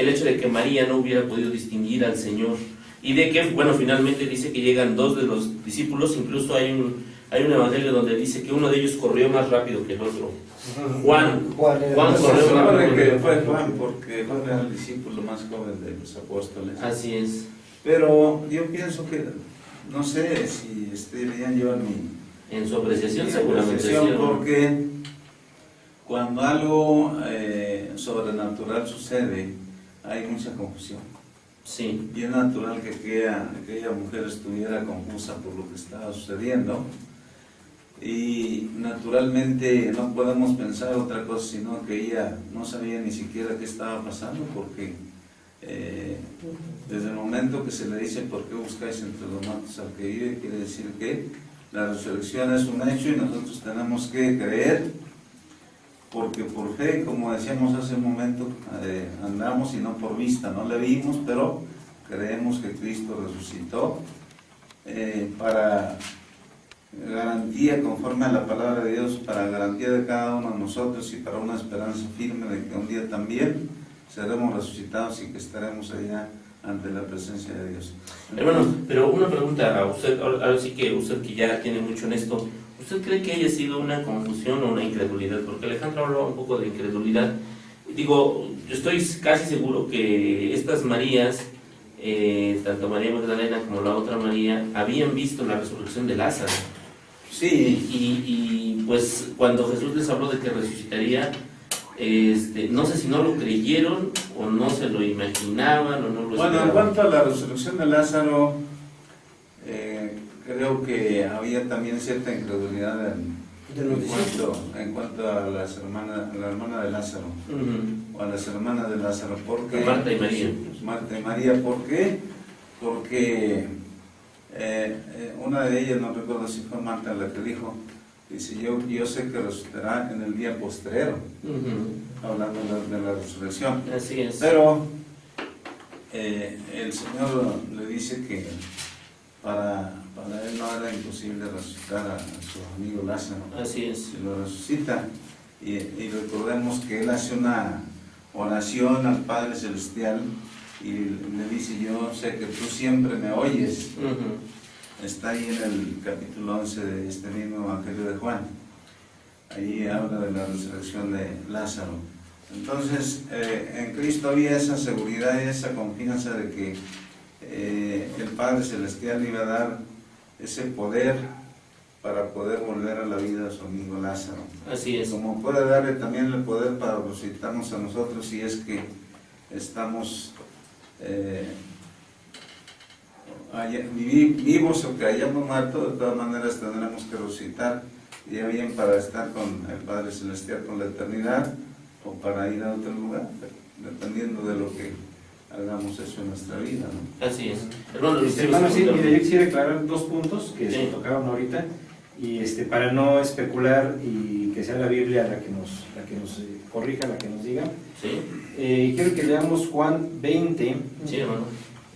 hecho de que María no hubiera podido distinguir al Señor, y de que, bueno, finalmente dice que llegan 2 de los discípulos. Incluso hay un evangelio donde dice que uno de ellos corrió más rápido que el otro. Juan era corrió Se más supone rápido que que el fue otro. Juan, porque Juan era el discípulo más joven de los apóstoles. Así es. Pero yo pienso que, no sé si deberían llevar En su apreciación, mi seguramente. apreciación, sí, ¿no? porque cuando algo sobrenatural sucede, hay mucha confusión. Sí. Y es natural que aquella mujer estuviera confusa por lo que estaba sucediendo. y naturalmente no podemos pensar otra cosa sino que ella no sabía ni siquiera qué estaba pasando, porque desde el momento que se le dice ¿por qué buscáis entre los muertos al que vive? Quiere decir que la resurrección es un hecho y nosotros tenemos que creer, porque por fe, como decíamos hace un momento, andamos y no por vista. No le vimos, pero creemos que Cristo resucitó para garantía, conforme a la palabra de Dios, para garantía de cada uno de nosotros y para una esperanza firme de que un día también seremos resucitados y que estaremos allá ante la presencia de Dios. Hermano, pero una pregunta a usted, ahora sí que usted que ya tiene mucho en esto, ¿usted cree que haya sido una confusión o una incredulidad? Porque Alejandro habló un poco de incredulidad. Digo, yo estoy casi seguro que estas Marías, tanto María Magdalena como la otra María, habían visto la resurrección de Lázaro. Sí. Y pues cuando Jesús les habló de que resucitaría, no sé si no lo creyeron o no se lo imaginaban o no lo Bueno, en cuanto a la resurrección de Lázaro, creo que había también cierta incredulidad en cuanto a la hermana de Lázaro, o a las hermanas de Lázaro, porque Marta y María. Marta y María, ¿por qué? Porque una de ellas, no recuerdo si fue Marta la que dijo, dice, yo sé que resucitará en el día postrero, hablando de la resurrección. Así es. Pero el Señor le dice que para él no era imposible resucitar a su amigo Lázaro. Así es. Si lo resucita, y recordemos que él hace una oración al Padre Celestial y le dice, yo sé que tú siempre me oyes. Está ahí en el capítulo 11 de este mismo Evangelio de Juan. Ahí habla de la resurrección de Lázaro. Entonces, en Cristo había esa seguridad y esa confianza de que el Padre Celestial iba a dar ese poder para poder volver a la vida a su amigo Lázaro. Así es. Como puede darle también el poder para resucitarnos a nosotros si es que estamos vivos o que hayamos muerto, de todas maneras tendremos que resucitar, ya bien para estar con el Padre Celestial con la eternidad o para ir a otro lugar, dependiendo de lo que hagamos eso en nuestra vida, ¿no? Así es. Hermano, Hermano, sí, mire, yo quisiera aclarar dos puntos que Sí. se tocaron ahorita, y para no especular y que sea la Biblia la que nos corrija, la que nos diga. Sí. Quiero que leamos Juan 20, Sí, hermano.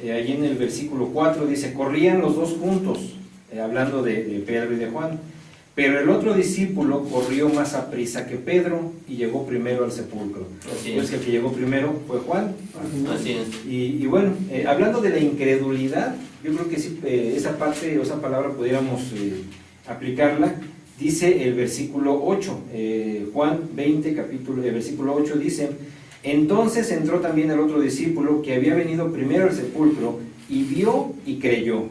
allí en el versículo 4 dice, corrían los dos juntos, hablando de Pedro y de Juan, pero el otro discípulo corrió más aprisa que Pedro y llegó primero al sepulcro. Así Pues es. que el que llegó primero fue Juan. Así es. Y bueno, hablando de la incredulidad, yo creo que sí, esa parte o esa palabra pudiéramos aplicarla. Dice el versículo 8, Juan 20, versículo 8 dice, entonces entró también el otro discípulo que había venido primero al sepulcro y vio y creyó,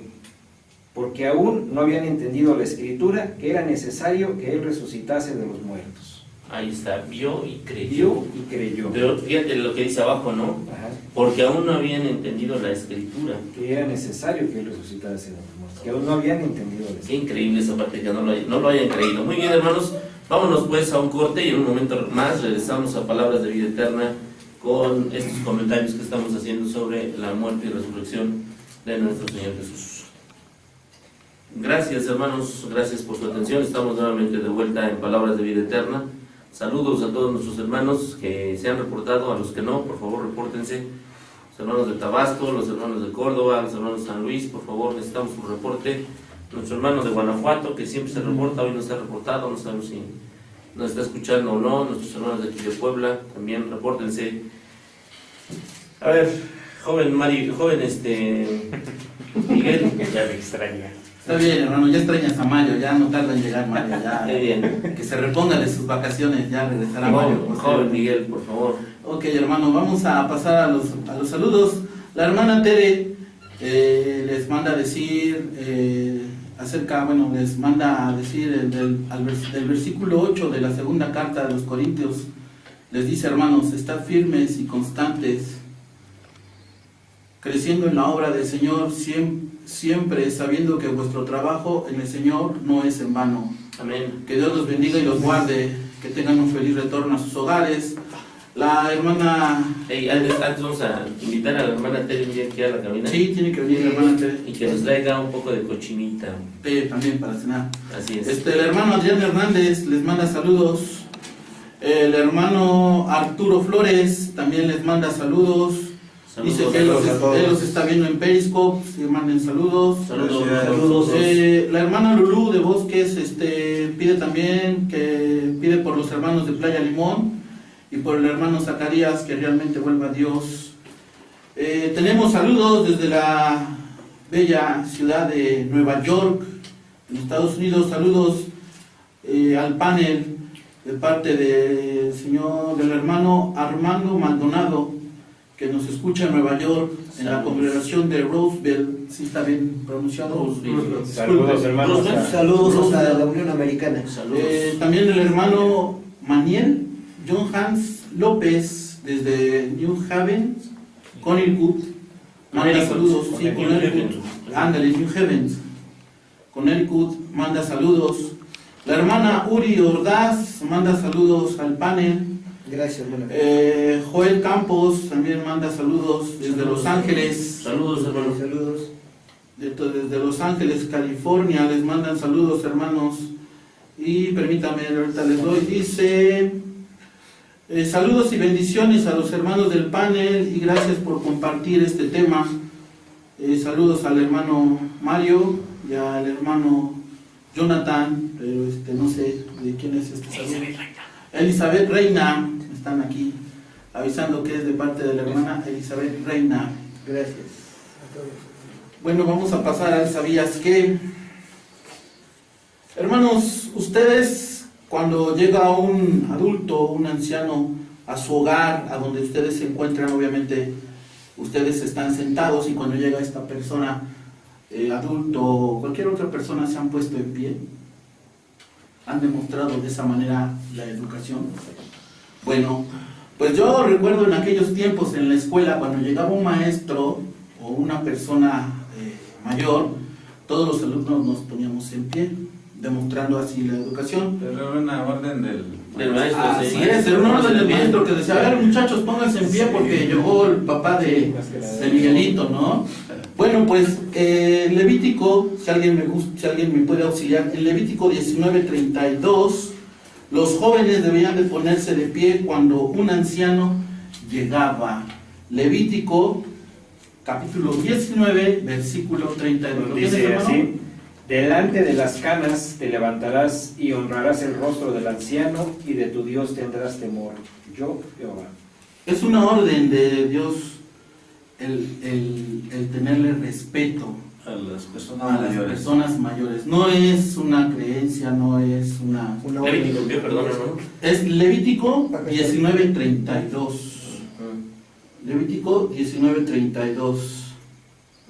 porque aún no habían entendido la escritura que era necesario que él resucitase de los muertos. Ahí está, vio y creyó. Vio y creyó. Pero fíjate lo que dice abajo, ¿no? Ajá. Porque aún no habían entendido la escritura. Que era necesario que él resucitase de los muertos, que aún no habían entendido la Qué escritura. increíble esa parte que no lo hayan creído. Muy bien, hermanos, vámonos pues a un corte y en un momento más regresamos a Palabras de Vida Eterna con estos comentarios que estamos haciendo sobre la muerte y resurrección de nuestro Señor Jesús. Gracias, hermanos, gracias por su atención. Estamos nuevamente de vuelta en Palabras de Vida Eterna. Saludos a todos nuestros hermanos que se han reportado, a los que no, por favor, repórtense. Los hermanos de Tabasco, los hermanos de Córdoba, los hermanos de San Luis, por favor, necesitamos su reporte. Nuestro hermano de Guanajuato, que siempre se reporta, hoy no está reportado, no sabemos si nos está escuchando o no. Nuestros hermanos de aquí de Puebla, también repórtense. A ver, joven Miguel, Ya me extraña. Está bien, hermano, ya extrañas a Mario, ya no tarda en llegar Mario, ya. muy bien. Que se reponga de sus vacaciones, ya regresará Mario. Joven Miguel, por favor. Ok, hermano, vamos a pasar a los saludos. La hermana Tere les manda decir les manda a decir del versículo 8 de la segunda carta de los Corintios. Les dice, hermanos, estad firmes y constantes, creciendo en la obra del Señor, siempre sabiendo que vuestro trabajo en el Señor no es en vano. Amén. Que Dios los bendiga y los guarde, que tengan un feliz retorno a sus hogares. La hermana... Hey, antes vamos a invitar a la hermana Tere un día aquí a la cabina. Sí, tiene que venir la hermana Tere. Y que nos traiga un poco de cochinita. También para cenar. Así es. El hermano Adrián Hernández les manda saludos. El hermano Arturo Flores también les manda saludos. Saludos, Dice que él los está viendo en Periscope. Se manden saludos. Saludos. La hermana Lulú de Bosques pide también que pide por los hermanos de Playa Limón y por el hermano Zacarías que realmente vuelva a Dios. Tenemos saludos desde la bella ciudad de Nueva York, en Estados Unidos. Saludos al panel de parte del hermano Armando Maldonado, que nos escucha en Nueva York, en la congregación de Roseville. ¿Sí está bien pronunciado? Roseville. Saludos, hermanos. Saludos a la Unión Americana. Saludos. También el hermano Maniel John Hans López desde New Haven, Connecticut, manda saludos. Sí, Connecticut. Ándale, New Haven, Connecticut, manda saludos. La hermana Uri Ordaz manda saludos al panel. Gracias, hermano. Joel Campos también manda saludos desde Los Ángeles. Saludos, hermano. Saludos. Desde Los Ángeles, California, les mandan saludos, hermanos. Y permítame, ahorita les doy. Dice: saludos y bendiciones a los hermanos del panel y gracias por compartir este tema. Saludos al hermano Mario y al hermano Jonathan, pero no sé de quién es este saludo. Elizabeth Reina, están aquí avisando que es de parte de la hermana Elizabeth Reina. Gracias a todos. Bueno, vamos a pasar al ¿sabías qué? Hermanos, ustedes cuando llega un adulto, un anciano a su hogar, a donde ustedes se encuentran, obviamente ustedes están sentados y cuando llega esta persona, adulto o cualquier otra persona, se han puesto en pie. ¿Han demostrado de esa manera la educación? Bueno, pues yo recuerdo en aquellos tiempos en la escuela, cuando llegaba un maestro o una persona mayor, todos los alumnos nos poníamos en pie, demostrando así la educación. Pero era una orden del maestro. Así sí. es, era una orden del maestro que decía: a ver, muchachos, pónganse en pie porque llegó el papá de Miguelito, ¿no? Bueno, pues Levítico, si alguien me puede auxiliar, en Levítico 19:32, los jóvenes debían de ponerse de pie cuando un anciano llegaba. Levítico, capítulo 19, versículo 32. Dice así: delante de las canas te levantarás y honrarás el rostro del anciano y de tu Dios tendrás temor. Yo, Jehová. Es una orden de Dios el tenerle respeto a las personas a las mayores. personas mayores. No es una creencia, no es una... Levítico, perdón, ¿no? Es Levítico 19:32. Levítico 19:32.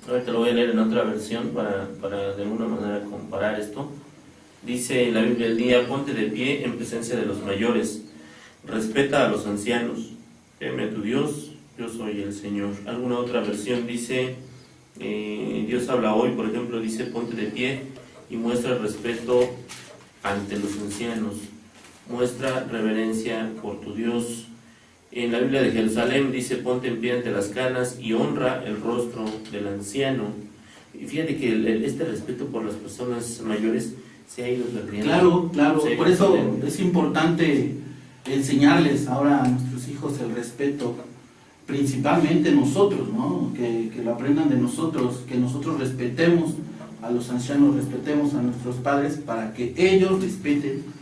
Ahorita lo voy a leer en otra versión para de alguna manera comparar esto. Dice la Biblia: el día ponte de pie en presencia de los mayores, respeta a los ancianos, teme a tu Dios, yo soy el Señor. Alguna otra versión dice, Dios habla hoy, por ejemplo, dice ponte de pie y muestra respeto ante los ancianos, muestra reverencia por tu Dios. En la Biblia de Jerusalén dice ponte en pie ante las canas y honra el rostro del anciano. Y fíjate que este respeto por las personas mayores se ha ido perdiendo. Claro, Sí, por eso sí. es importante enseñarles ahora a nuestros hijos el respeto, principalmente nosotros, ¿no? Que lo aprendan de nosotros, que nosotros respetemos a los ancianos, respetemos a nuestros padres para que ellos respeten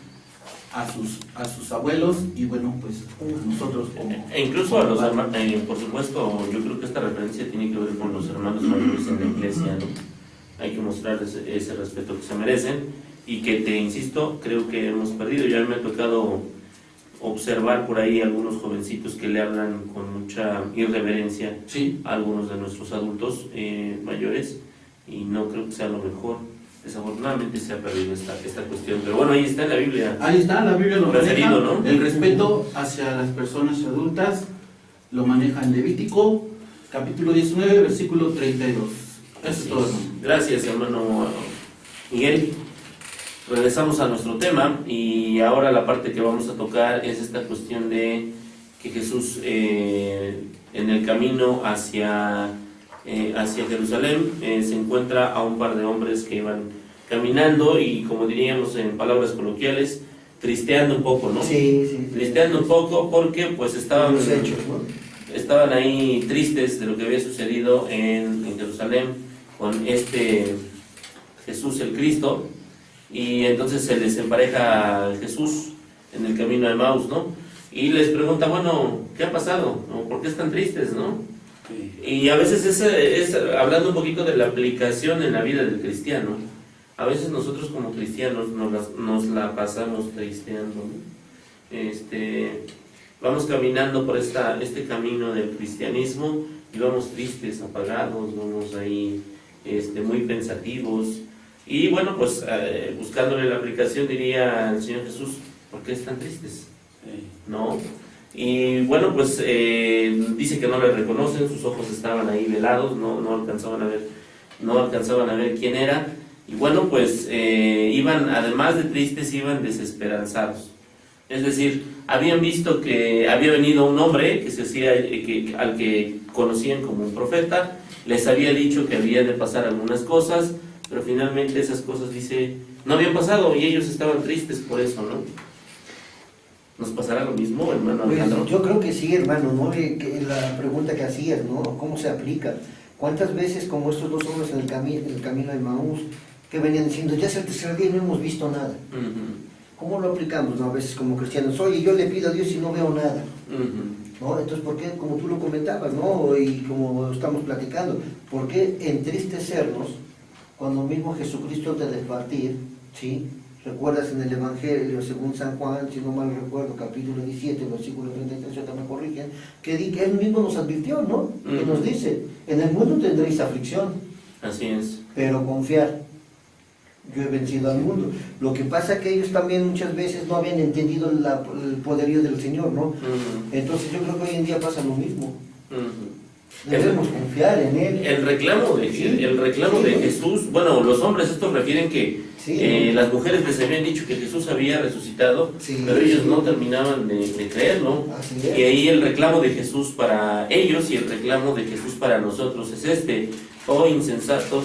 a sus abuelos y bueno, pues nosotros como... E incluso a los hermanos, por supuesto, yo creo que esta referencia tiene que ver con los hermanos mayores en la iglesia, ¿no? Hay que mostrarles ese respeto que se merecen y que, te insisto, creo que hemos perdido. Ya me ha tocado observar por ahí algunos jovencitos que le hablan con mucha irreverencia Sí. a algunos de nuestros adultos mayores y no creo que sea lo mejor. Desafortunadamente se ha perdido esta cuestión, pero bueno, ahí está en la Biblia. Ahí está, la Biblia lo maneja, Referido, ¿no? El respeto hacia las personas adultas lo maneja en Levítico, capítulo 19, versículo 32. Eso es todo, hermano. Gracias, hermano Miguel. regresamos a nuestro tema y ahora la parte que vamos a tocar es esta cuestión de que Jesús en el camino hacia Jerusalén se encuentra a un par de hombres que iban caminando y, como diríamos en palabras coloquiales, tristeando un poco, ¿no? Sí. Tristeando un poco porque pues estaban Los hechos, ¿no? estaban ahí tristes de lo que había sucedido en Jerusalén con este Jesús el Cristo, y entonces se les empareja a Jesús en el camino de Emaús, ¿no? Y les pregunta, bueno, ¿qué ha pasado? ¿No? ¿Por qué están tristes, no? Y a veces es hablando un poquito de la aplicación en la vida del cristiano. A veces nosotros como cristianos nos la pasamos tristeando, ¿no? Vamos caminando por este camino del cristianismo y vamos tristes, apagados, vamos ahí muy pensativos. Y bueno, pues buscándole la aplicación diría el Señor Jesús, ¿por qué están tristes? ¿No? Y bueno, pues dice que no le reconocen, sus ojos estaban ahí velados, no alcanzaban a ver quién era. Y bueno, pues iban, además de tristes, iban desesperanzados. Es decir, habían visto que había venido un hombre que se hacía, al que conocían como un profeta, les había dicho que había de pasar algunas cosas, pero finalmente esas cosas, dice, no habían pasado y ellos estaban tristes por eso, ¿no? ¿Nos pasará lo mismo, hermano Alejandro? Pues yo creo que sí, hermano, ¿no? Que la pregunta que hacías, ¿no? ¿Cómo se aplica? ¿Cuántas veces, como estos dos hombres en el camino de Emaús, que venían diciendo, ya es el tercer día y no hemos visto nada? ¿Cómo lo aplicamos, no? A veces como cristianos, oye, yo le pido a Dios y no veo nada, ¿no? Entonces, ¿por qué, como tú lo comentabas, ¿no? Y como estamos platicando, ¿por qué entristecernos cuando mismo Jesucristo antes de partir, ¿sí? ¿Recuerdas en el Evangelio según San Juan, si no mal recuerdo, capítulo 17, versículo 33, ahorita me corrigen, que él mismo nos advirtió, ¿no? Que nos dice, en el mundo tendréis aflicción. Así es. Pero confiar, yo he vencido al mundo. Lo que pasa es que ellos también muchas veces no habían entendido el poderío del Señor, ¿no? Entonces yo creo que hoy en día pasa lo mismo. Debemos confiar en Él. El reclamo de Jesús, bueno, los hombres estos refieren que las mujeres les habían dicho que Jesús había resucitado, pero ellos no terminaban de creerlo. Y ahí el reclamo de Jesús para ellos y el reclamo de Jesús para nosotros es oh insensatos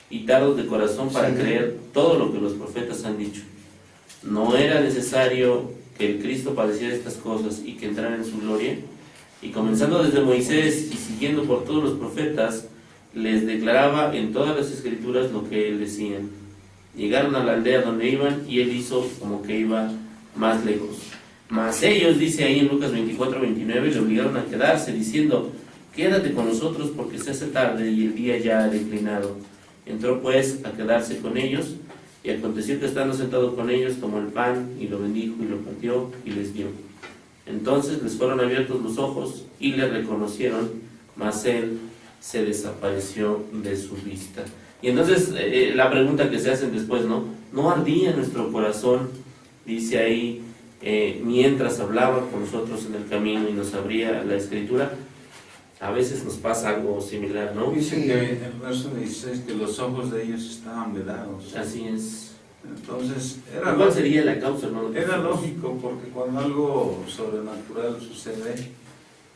y tardos de corazón para creer todo lo que los profetas han dicho. No era necesario que el Cristo padeciera estas cosas y que entrara en su gloria. Y comenzando desde Moisés y siguiendo por todos los profetas, les declaraba en todas las escrituras lo que él decía. Llegaron a la aldea donde iban y él hizo como que iba más lejos. Mas ellos, dice ahí en Lucas 24:29, le obligaron a quedarse diciendo, quédate con nosotros porque se hace tarde y el día ya ha declinado. Entró pues a quedarse con ellos y aconteció que estando sentado con ellos tomó el pan y lo bendijo y lo partió y les dio. Entonces les fueron abiertos los ojos y le reconocieron, mas él se desapareció de su vista. Y entonces la pregunta que se hacen después, ¿no ardía nuestro corazón? Dice ahí, mientras hablaba con nosotros en el camino y nos abría la escritura. A veces nos pasa algo similar, ¿no? Dice que en el verso 16 que los ojos de ellos estaban vedados. Así es. Entonces, ¿cuál sería la causa, hermano? Era lógico, porque cuando algo sobrenatural sucede,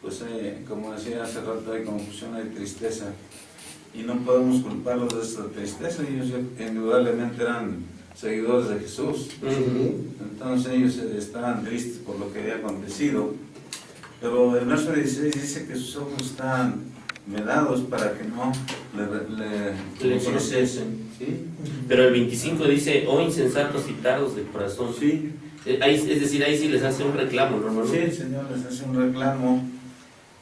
pues como decía hace rato, hay confusión, hay tristeza, y no podemos culparlos de esta tristeza. Ellos indudablemente eran seguidores de Jesús, entonces ellos estaban tristes por lo que había acontecido, pero el verso 16 dice que sus ojos estaban vedados para que no le conociesen. ¿Sí? Pero el 25 dice, oh insensatos y tardos de corazón. Sí. Es decir, ahí sí les hace un reclamo, ¿no? Sí, el Señor les hace un reclamo,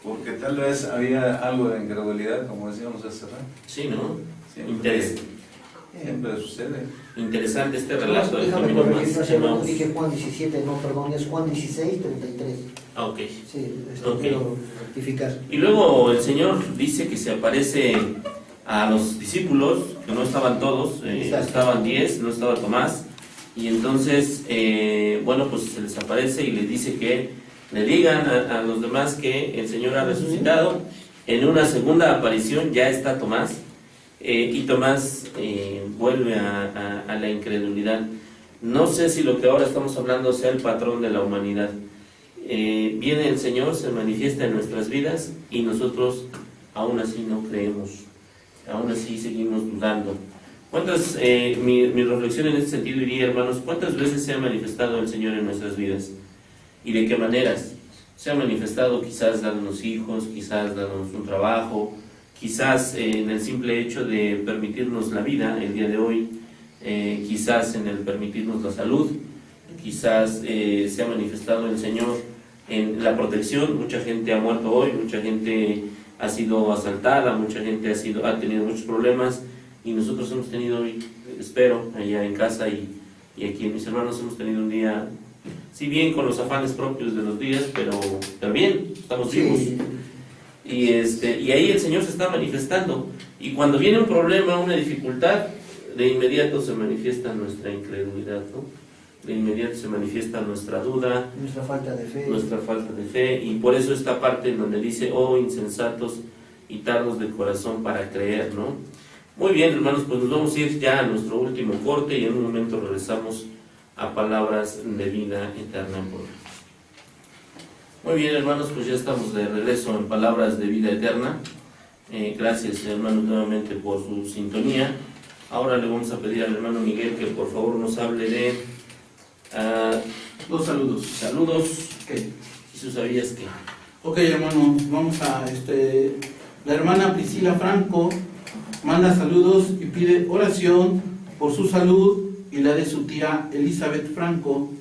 porque tal vez había algo de incredulidad, como decíamos hace rato. Sí, ¿no? Siempre sucede. Interesante este relato. Déjame corregir, no dije Juan 17, no, perdón, es Juan 16, 33. Ah, ok. Sí, Okay. quiero rectificar. Y luego el Señor dice que se aparece a los discípulos, que no estaban todos, estaban 10, no estaba Tomás, y entonces, bueno, pues se les aparece y les dice que le digan a los demás que el Señor ha resucitado. En una segunda aparición ya está Tomás, y Tomás vuelve a la incredulidad. No sé si lo que ahora estamos hablando sea el patrón de la humanidad. Viene el Señor, se manifiesta en nuestras vidas y nosotros aún así no creemos, aún así seguimos dudando. Mi reflexión en este sentido iría, hermanos, ¿cuántas veces se ha manifestado el Señor en nuestras vidas? ¿Y de qué maneras? Se ha manifestado quizás dándonos hijos, quizás dándonos un trabajo, quizás en el simple hecho de permitirnos la vida el día de hoy, quizás en el permitirnos la salud, quizás se ha manifestado el Señor en la protección. Mucha gente ha muerto hoy, mucha gente ha sido asaltada, mucha gente ha tenido muchos problemas, y nosotros hemos tenido hoy, espero, allá en casa y aquí en mis hermanos hemos tenido un día, si bien con los afanes propios de los días, pero bien, estamos vivos. Sí. Y ahí el Señor se está manifestando, y cuando viene un problema, una dificultad, de inmediato se manifiesta nuestra incredulidad, ¿no? De inmediato se manifiesta nuestra duda, Nuestra falta de fe. y por eso esta parte en donde dice, oh insensatos y tardos de corazón para creer, ¿no? Muy bien, hermanos, pues nos vamos a ir ya a nuestro último corte y en un momento regresamos a palabras de vida eterna. Muy bien, hermanos, pues ya estamos de regreso en palabras de vida eterna. Gracias, hermanos, nuevamente por su sintonía. Ahora le vamos a pedir al hermano Miguel que por favor nos hable de Dos saludos. saludos. Okay. ¿Y tú sabías que? Ok, hermano, vamos a la hermana Priscila Franco manda saludos y pide oración por su salud, y la de su tía Elizabeth Franco.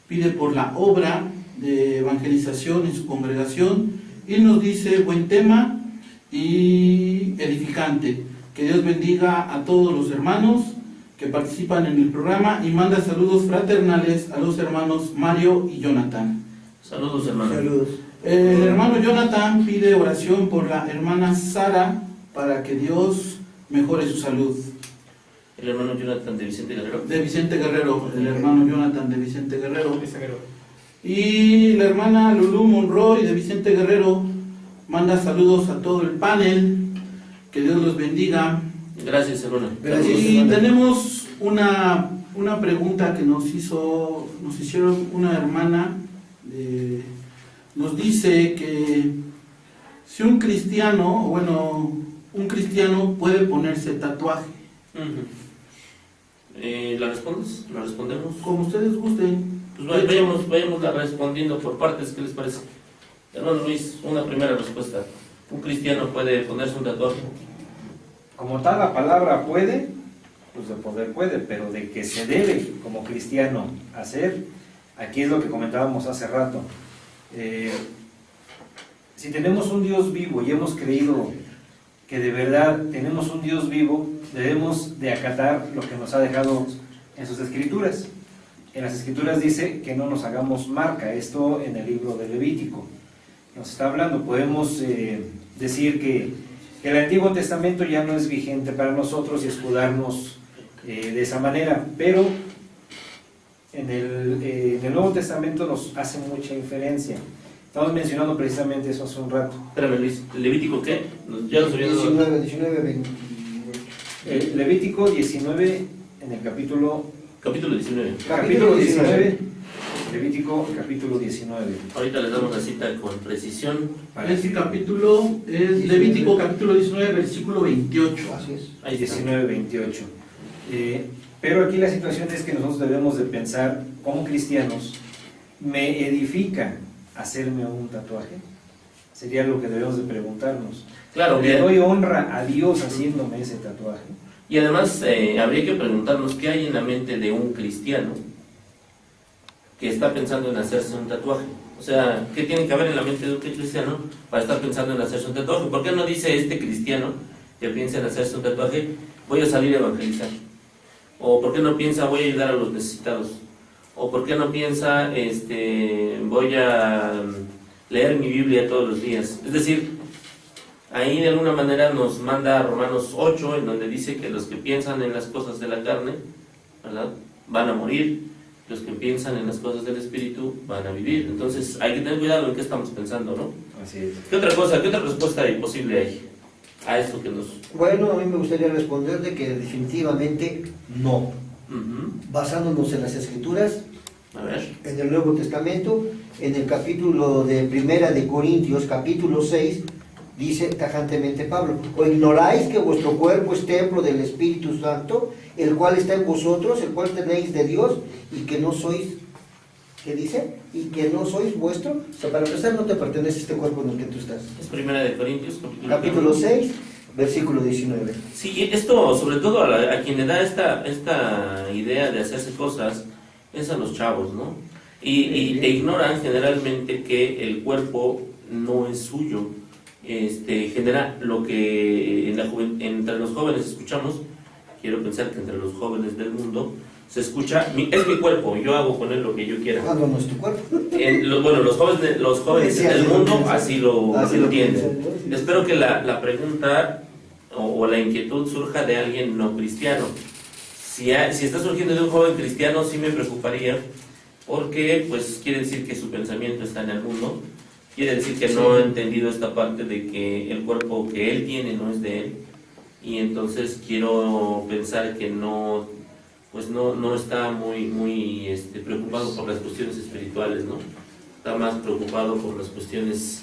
Pide por la obra de evangelización en su congregación y nos dice: buen tema y edificante. Que Dios bendiga a todos los hermanos que participan en el programa, y manda saludos fraternales a los hermanos Mario y Jonathan. Saludos, hermano. Saludos. El hermano Jonathan pide oración por la hermana Sara para que Dios mejore su salud. El hermano Jonathan de Vicente Guerrero. De Vicente Guerrero, el hermano Jonathan de Vicente Guerrero. Y la hermana Lulú Monroy de Vicente Guerrero manda saludos a todo el panel. Que Dios los bendiga. Gracias, hermano. Gracias. Y tenemos una pregunta que nos hicieron una hermana. Nos dice que si un cristiano puede ponerse tatuaje. ¿La respondes? ¿La respondemos? Como ustedes gusten. Pues vayamos respondiendo por partes. ¿Qué les parece? Hermano Luis, una primera respuesta. ¿Un cristiano puede ponerse un tatuaje? Como tal, la palabra puede, pues de poder puede, pero de que se debe como cristiano hacer, aquí es lo que comentábamos hace rato. Si tenemos un Dios vivo y hemos creído que de verdad tenemos un Dios vivo, debemos de acatar lo que nos ha dejado en sus escrituras. En las escrituras dice que no nos hagamos marca, esto en el libro de Levítico. Nos está hablando, podemos decir que el Antiguo Testamento ya no es vigente para nosotros y escudarnos de esa manera, pero en el Nuevo Testamento nos hace mucha inferencia. Estamos mencionando precisamente eso hace un rato. Espérame, Luis, ¿Levítico qué? Ya nos había dado. 19, 20. Levítico 19 en el capítulo 19. Capítulo 19, Levítico capítulo 19. Ahorita les damos la cita con precisión. Este capítulo es Levítico capítulo 19, versículo 28. Así es. Ahí está. 19, 28. Pero aquí la situación es que nosotros debemos de pensar como cristianos, ¿me edifica hacerme un tatuaje? Sería lo que debemos de preguntarnos. Claro, ¿Le bien. doy honra a Dios haciéndome ese tatuaje? Y además habría que preguntarnos qué hay en la mente de un cristiano que está pensando en hacerse un tatuaje. O sea, ¿qué tiene que haber en la mente de un cristiano para estar pensando en hacerse un tatuaje? ¿Por qué no dice este cristiano que piensa en hacerse un tatuaje, voy a salir a evangelizar? ¿O por qué no piensa, voy a ayudar a los necesitados? ¿O por qué no piensa, voy a leer mi Biblia todos los días? Es decir, ahí de alguna manera nos manda a Romanos 8, en donde dice que los que piensan en las cosas de la carne, ¿verdad?, van a morir. Los que piensan en las cosas del Espíritu van a vivir. Entonces hay que tener cuidado en qué estamos pensando, ¿no? Así es. ¿Qué otra cosa, qué otra respuesta posible hay a esto que nos... Bueno, a mí me gustaría responder de que definitivamente no. basándonos en las Escrituras, A ver. en el Nuevo Testamento, en el capítulo de Primera de Corintios, capítulo 6, dice tajantemente Pablo: ¿o ignoráis que vuestro cuerpo es templo del Espíritu Santo, el cual está en vosotros, el cual tenéis de Dios, y que no sois, ¿qué dice? Y que no sois vuestro? O sea, para empezar, no te pertenece este cuerpo en el que tú estás. Es Primera de Corintios, Capítulo 6, versículo 19. Sí, esto sobre todo a quien le da esta idea de hacerse cosas es a los chavos, ¿no? E ignoran generalmente que el cuerpo no es suyo. Genera lo que entre los jóvenes escuchamos. Quiero pensar que entre los jóvenes del mundo se escucha: es mi cuerpo, yo hago con él lo que yo quiera. ¿Cuándo no es tu cuerpo? Bueno, los jóvenes Sí, del mundo piensan. así lo entienden. piensan, ¿no? Sí. Espero que la pregunta o la inquietud surja de alguien no cristiano. Si está surgiendo de un joven cristiano, sí me preocuparía, porque pues quiere decir que su pensamiento está en el mundo, quiere decir que no ha entendido esta parte de que el cuerpo que él tiene no es de él, y entonces quiero pensar que no está muy preocupado por las cuestiones espirituales, ¿no? Está más preocupado por las cuestiones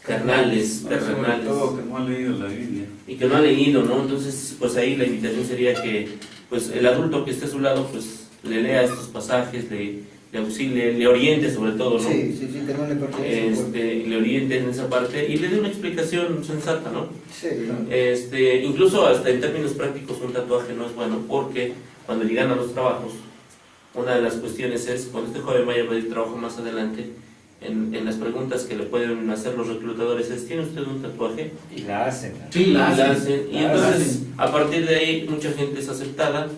carnales, Sobre terrenales, todo que no ha leído la Biblia. y que no ha leído, ¿no? Entonces, pues ahí la invitación sería que pues el adulto que esté a su lado pues le lea estos pasajes, le auxilie, le oriente sobre todo, ¿no? Sí, que no le pertenece el cuerpo. Le oriente en esa parte y le dé una explicación sensata, ¿no? Sí. Incluso hasta en términos prácticos un tatuaje no es bueno, porque cuando llegan a los trabajos, una de las cuestiones es, cuando este joven vaya a pedir trabajo más adelante, en las preguntas que le pueden hacer los reclutadores es: ¿tiene usted un tatuaje? Y la hacen. Sí, Y la hacen. hacen. Y entonces, a partir de ahí, mucha gente es aceptada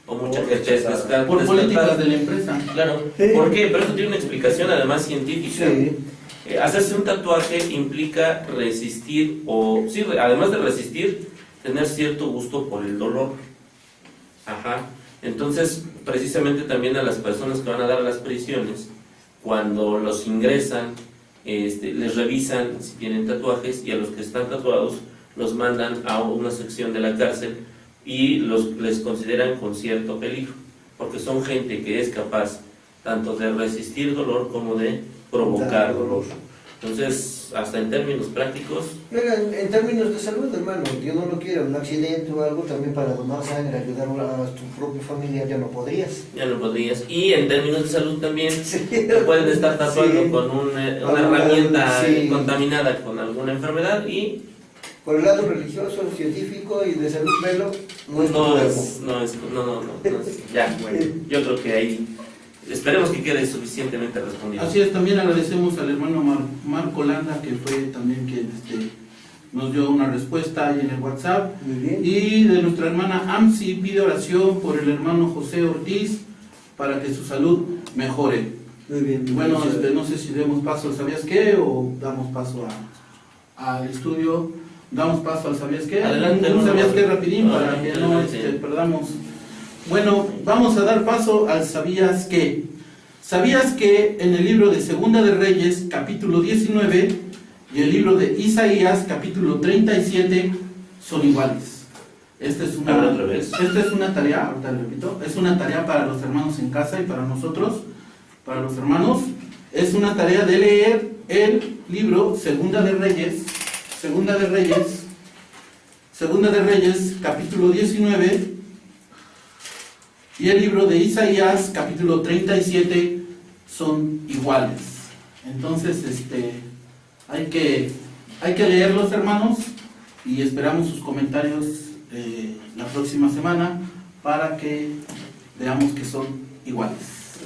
o mucha gente es descartada. Por políticas de la empresa. Claro. Sí. ¿Por qué? Pero eso tiene una explicación además científica. Sí. Hacerse un tatuaje implica resistir, además de resistir, tener cierto gusto por el dolor. Ajá. Entonces, precisamente también a las personas que van a dar las prisiones, cuando los ingresan, les revisan si tienen tatuajes, y a los que están tatuados los mandan a una sección de la cárcel y les consideran con cierto peligro, porque son gente que es capaz tanto de resistir dolor como de provocar dolor. Entonces, hasta en términos prácticos, En términos de salud, hermano, Dios no lo quiera, un accidente o algo también para donar sangre, ayudar a tu propia familia, ya no podrías. ya no podrías. Y en términos de salud también, Sí. te pueden estar tatuando Sí. con una herramienta Sí. contaminada con alguna enfermedad, y Por el lado religioso, científico y de salud, velo, no es tu cuerpo. ya, bueno, yo creo que ahí esperemos que quede suficientemente respondido. Así es, también agradecemos al hermano Marco Landa, que fue también quien nos dio una respuesta ahí en el WhatsApp. Muy bien. Y de nuestra hermana Amsi pide oración por el hermano José Ortiz para que su salud mejore. Muy bien. Y bueno, no sé si demos paso al ¿sabías qué? O damos paso al estudio. Damos paso al ¿sabías qué? Adelante, Un ¿sabías qué? Rapidín Adelante, para que no adelante. perdamos. Bueno, vamos a dar paso al ¿sabías qué? ¿Sabías que en el libro de Segunda de Reyes, capítulo 19, y el libro de Isaías, capítulo 37, son iguales? Esta es Habla otra vez. una tarea, ahorita le repito, es una tarea para los hermanos en casa y para nosotros, para los hermanos. Es una tarea de leer el libro Segunda de Reyes, capítulo 19, y el libro de Isaías, capítulo 37, son iguales. Entonces, hay que leerlos, hermanos, y esperamos sus comentarios la próxima semana para que veamos que son iguales.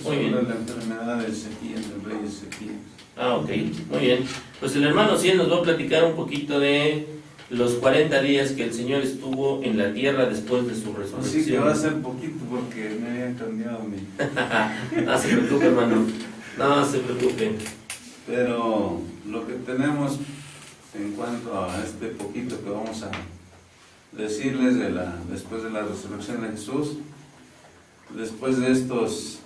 Muy bien. Sobre la enfermedad de Ezequías, del rey Ezequías. Ok, muy bien. Pues el hermano sí nos va a platicar un poquito de los 40 días que el Señor estuvo en la tierra después de su resurrección. Sí, que va a ser poquito porque me habían cambiado mi... No se preocupe, hermano. No se preocupe. Pero lo que tenemos en cuanto a este poquito que vamos a decirles después de la resurrección de Jesús, después de estos,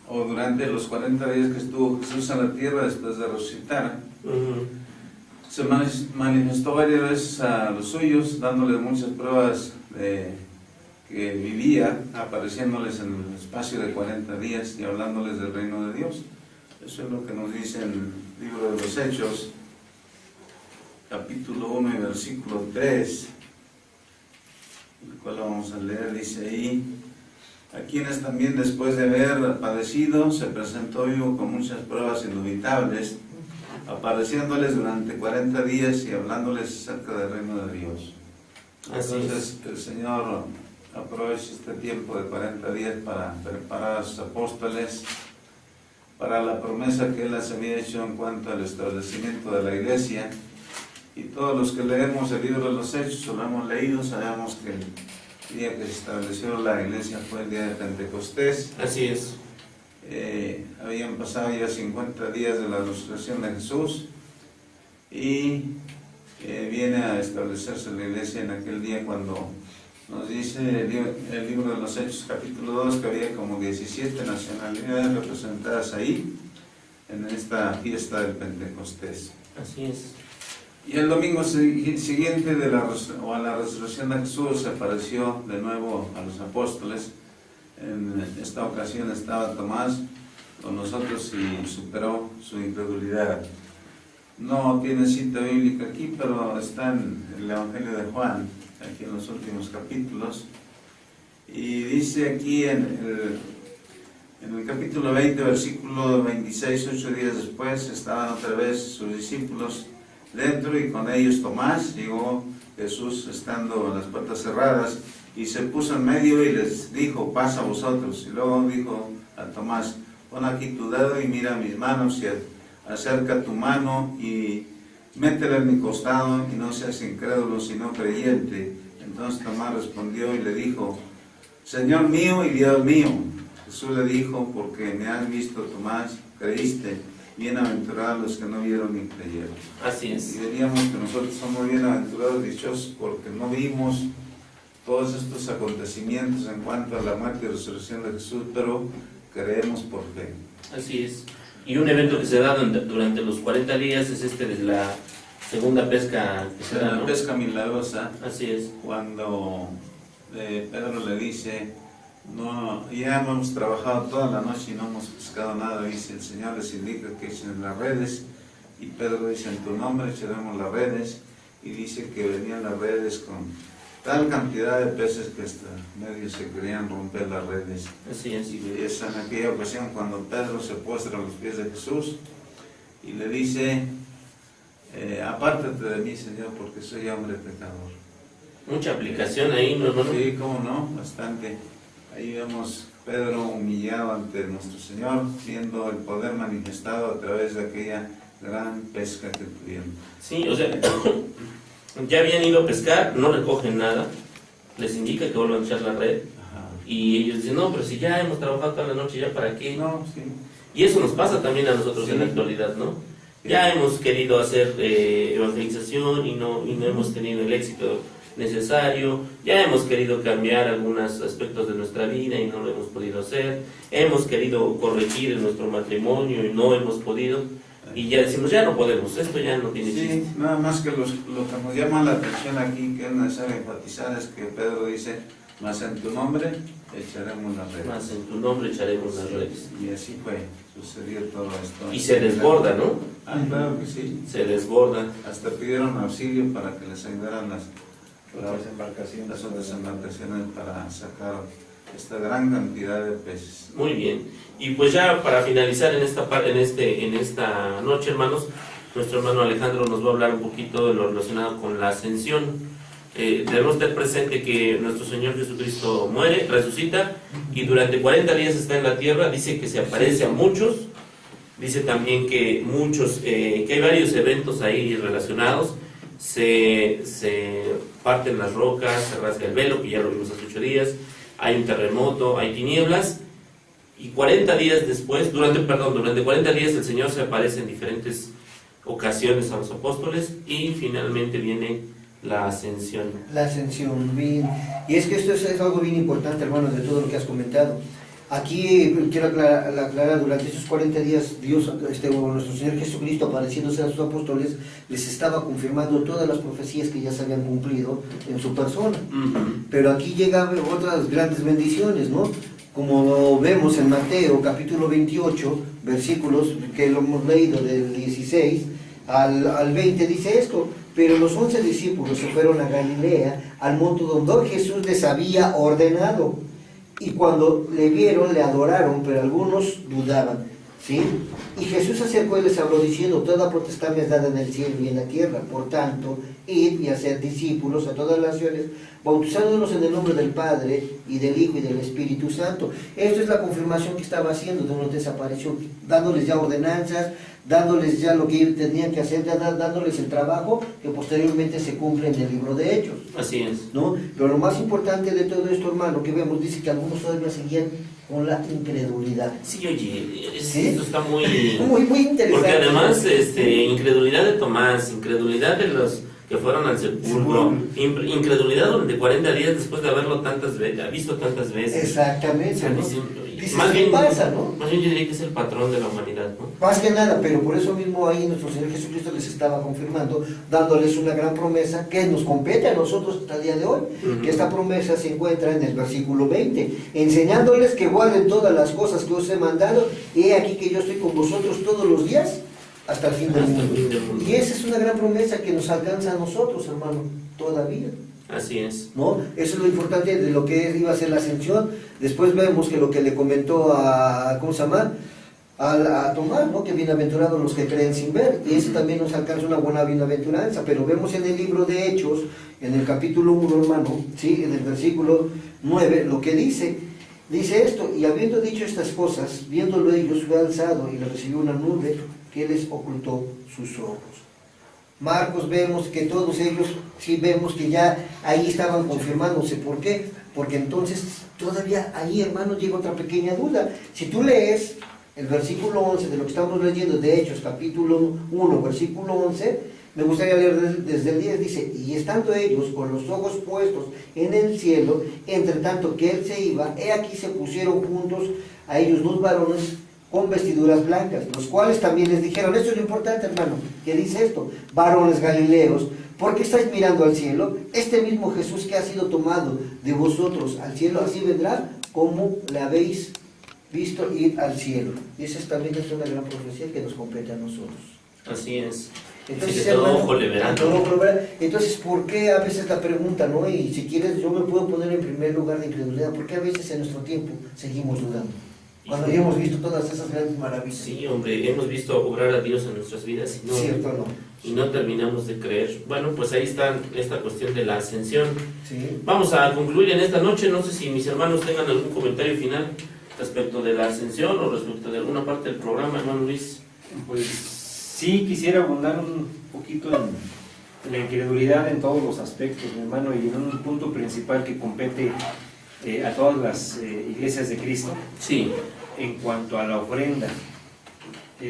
o durante los 40 días que estuvo Jesús en la tierra después de resucitar, se manifestó varias veces a los suyos, dándoles muchas pruebas que vivía apareciéndoles en el espacio de 40 días y hablándoles del reino de Dios. Eso es lo que nos dice en el libro de los Hechos, capítulo 1 y versículo 3, el cual vamos a leer. Dice ahí: a quienes también después de haber padecido se presentó vivo con muchas pruebas indubitables, apareciéndoles durante 40 días y hablándoles acerca del reino de Dios. Entonces el Señor aprovecha este tiempo de 40 días para preparar a sus apóstoles para la promesa que Él les había hecho en cuanto al establecimiento de la iglesia. Y todos los que leemos el libro de los Hechos, o lo hemos leído, sabemos que el día que se estableció la iglesia fue el día de Pentecostés. Así es. Habían pasado ya 50 días de la resurrección de Jesús y viene a establecerse la iglesia en aquel día, cuando nos dice el libro de los Hechos capítulo 2 que había como 17 nacionalidades representadas ahí en esta fiesta del Pentecostés. Así es. Y el domingo siguiente a la resurrección de Jesús se apareció de nuevo a los apóstoles. En esta ocasión estaba Tomás con nosotros y superó su incredulidad. No tiene cita bíblica aquí, pero está en el Evangelio de Juan, aquí en los últimos capítulos. Y dice aquí en el capítulo 20, versículo 26, 8 días después, estaban otra vez sus discípulos dentro y con ellos Tomás. Llegó Jesús estando las puertas cerradas y se puso en medio y les dijo: pasa a vosotros. Y luego dijo a Tomás: pon aquí tu dedo y mira mis manos, y acerca tu mano y métela en mi costado, y no seas incrédulo sino creyente. Entonces Tomás respondió y le dijo: Señor mío y Dios mío. Jesús le dijo: porque me has visto, Tomás, creíste. Bienaventurados los que no vieron ni creyeron. Así es. Y diríamos que nosotros somos bienaventurados, dichosos, porque no vimos todos estos acontecimientos en cuanto a la muerte y resurrección de Jesús, pero creemos por fe. Así es. Y un evento que se da durante los 40 días es de la segunda pesca que se da, ¿no? La pesca milagrosa. Así es. Cuando Pedro le dice: no, ya hemos trabajado toda la noche y no hemos pescado nada. Dice: el Señor les indica que echen las redes, y Pedro dice: en tu nombre echaremos las redes. Y dice que venían las redes con tal cantidad de peces que hasta medio se querían romper las redes. Así es. Y es en aquella ocasión cuando Pedro se postra a los pies de Jesús y le dice: apártate de mí, Señor, porque soy hombre pecador. Mucha aplicación ahí, ¿no, hermano? Sí, cómo no, bastante. Ahí vemos Pedro humillado ante nuestro Señor, viendo el poder manifestado a través de aquella gran pesca que tuvieron. Sí, o sea, ya habían ido a pescar, no recogen nada, les indica que vuelvan a echar la red, Ajá. y ellos dicen: no, pero si ya hemos trabajado toda la noche, ¿ya para qué? No, sí. Y eso nos pasa también a nosotros Sí. en la actualidad, ¿no? Sí. Ya hemos querido hacer evangelización y no hemos tenido el éxito necesario, ya hemos querido cambiar algunos aspectos de nuestra vida y no lo hemos podido hacer, hemos querido corregir en nuestro matrimonio y no hemos podido, y ya decimos: ya no podemos, esto ya no tiene Sí, chiste. nada más que lo que nos llama la atención aquí, que es necesario enfatizar, es que Pedro dice: mas en tu nombre echaremos las redes. Más en tu nombre echaremos las Sí, redes. y así fue, sucedió todo esto. Y se desborda, ¿no? Ah, claro que sí. Se desborda. Hasta pidieron auxilio para que les ayudaran las Embarcaciones. otras embarcaciones para sacar esta gran cantidad de peces. Muy bien. Y pues ya para finalizar en esta noche, hermanos, nuestro hermano Alejandro nos va a hablar un poquito de lo relacionado con la ascensión. Debemos tener presente que nuestro Señor Jesucristo muere, resucita y durante 40 días está en la tierra. Dice que se aparece a muchos. Dice también que que hay varios eventos ahí relacionados. Se parten las rocas, se rasga el velo, que ya lo vimos hace 8 días. Hay un terremoto, hay tinieblas. Y 40 días después, durante 40 días el Señor se aparece en diferentes ocasiones a los apóstoles y finalmente viene la ascensión. La ascensión, bien. Y es que esto es algo bien importante, hermanos, de todo lo que has comentado. Aquí quiero aclarar, durante esos 40 días Dios, nuestro Señor Jesucristo, apareciéndose a sus apóstoles, les estaba confirmando todas las profecías que ya se habían cumplido en su persona. Pero aquí llegan otras grandes bendiciones, ¿no? Como vemos en Mateo capítulo 28, versículos que lo hemos leído del 16 al 20, dice esto: pero los 11 discípulos se fueron a Galilea, al monte donde Jesús les había ordenado. Y cuando le vieron, le adoraron, pero algunos dudaban, ¿sí? Y Jesús se acercó y les habló diciendo: toda potestad me es dada en el cielo y en la tierra. Por tanto, id y haced discípulos a todas las naciones, bautizándolos en el nombre del Padre, y del Hijo, y del Espíritu Santo. Esto es la confirmación que estaba haciendo de una desaparición, dándoles ya ordenanzas, dándoles ya lo que ellos tenían que hacer, dándoles el trabajo que posteriormente se cumple en el libro de Hechos. Así es. ¿No? Pero lo más importante de todo esto, hermano, que vemos, dice que algunos todavía seguían con la incredulidad. Sí, oye, ¿Sí? esto está muy... muy interesante. Porque además, incredulidad de Tomás, incredulidad de los que fueron al sepulcro, incredulidad durante 40 días después de haberlo visto tantas veces. Exactamente, ¿no? Dices, Más ¿qué bien pasa, no? Más bien yo diría que es el patrón de la humanidad, ¿no? Más que nada, pero por eso mismo ahí nuestro Señor Jesucristo les estaba confirmando, dándoles una gran promesa que nos compete a nosotros hasta el día de hoy, que esta promesa se encuentra en el versículo 20, enseñándoles que guarden todas las cosas que os he mandado, y he aquí que yo estoy con vosotros todos los días hasta el fin del mundo. Y esa es una gran promesa que nos alcanza a nosotros, hermano, todavía. Así es. ¿No? Eso es lo importante de lo que iba a ser la ascensión. Después vemos que lo que le comentó a, ¿cómo se llama? A Tomás, ¿no? Que bienaventurados los que creen sin ver, y eso también nos alcanza una buena bienaventuranza. Pero vemos en el libro de Hechos, en el capítulo 1, hermano, ¿sí? En el versículo 9, lo que dice esto: y habiendo dicho estas cosas, viéndolo ellos, fue alzado y le recibió una nube que les ocultó sus ojos. Marcos, vemos que todos ellos, sí vemos que ya ahí estaban confirmándose. ¿Por qué? Porque entonces todavía ahí, hermano, llega otra pequeña duda. Si tú lees el versículo 11 de lo que estamos leyendo de Hechos, capítulo 1, versículo 11, me gustaría leer desde el 10, dice: y estando ellos con los ojos puestos en el cielo, entre tanto que él se iba, he aquí se pusieron juntos a ellos 2 varones con vestiduras blancas, los cuales también les dijeron, esto es lo importante, hermano, que dice esto: varones galileos, ¿por qué estáis mirando al cielo? Este mismo Jesús que ha sido tomado de vosotros al cielo, así vendrá como le habéis visto ir al cielo. Y esa también es una gran profecía que nos compete a nosotros. Así es. Entonces, sí, de todo ojo le verán. Entonces, ¿por qué a veces la pregunta, no? Y si quieres, yo me puedo poner en primer lugar de incredulidad, ¿por qué a veces en nuestro tiempo seguimos dudando? Cuando ya hemos visto todas esas grandes maravillas. Sí, hombre, hemos visto obrar a Dios en nuestras vidas y no terminamos de creer. Bueno, pues ahí está esta cuestión de la ascensión. Sí. Vamos a concluir en esta noche. No sé si mis hermanos tengan algún comentario final respecto de la ascensión o respecto de alguna parte del programa, hermano Luis. Pues sí, quisiera abundar un poquito en la incredulidad en todos los aspectos, mi hermano, y en un punto principal que compete a todas las iglesias de Cristo. Sí. En cuanto a la ofrenda,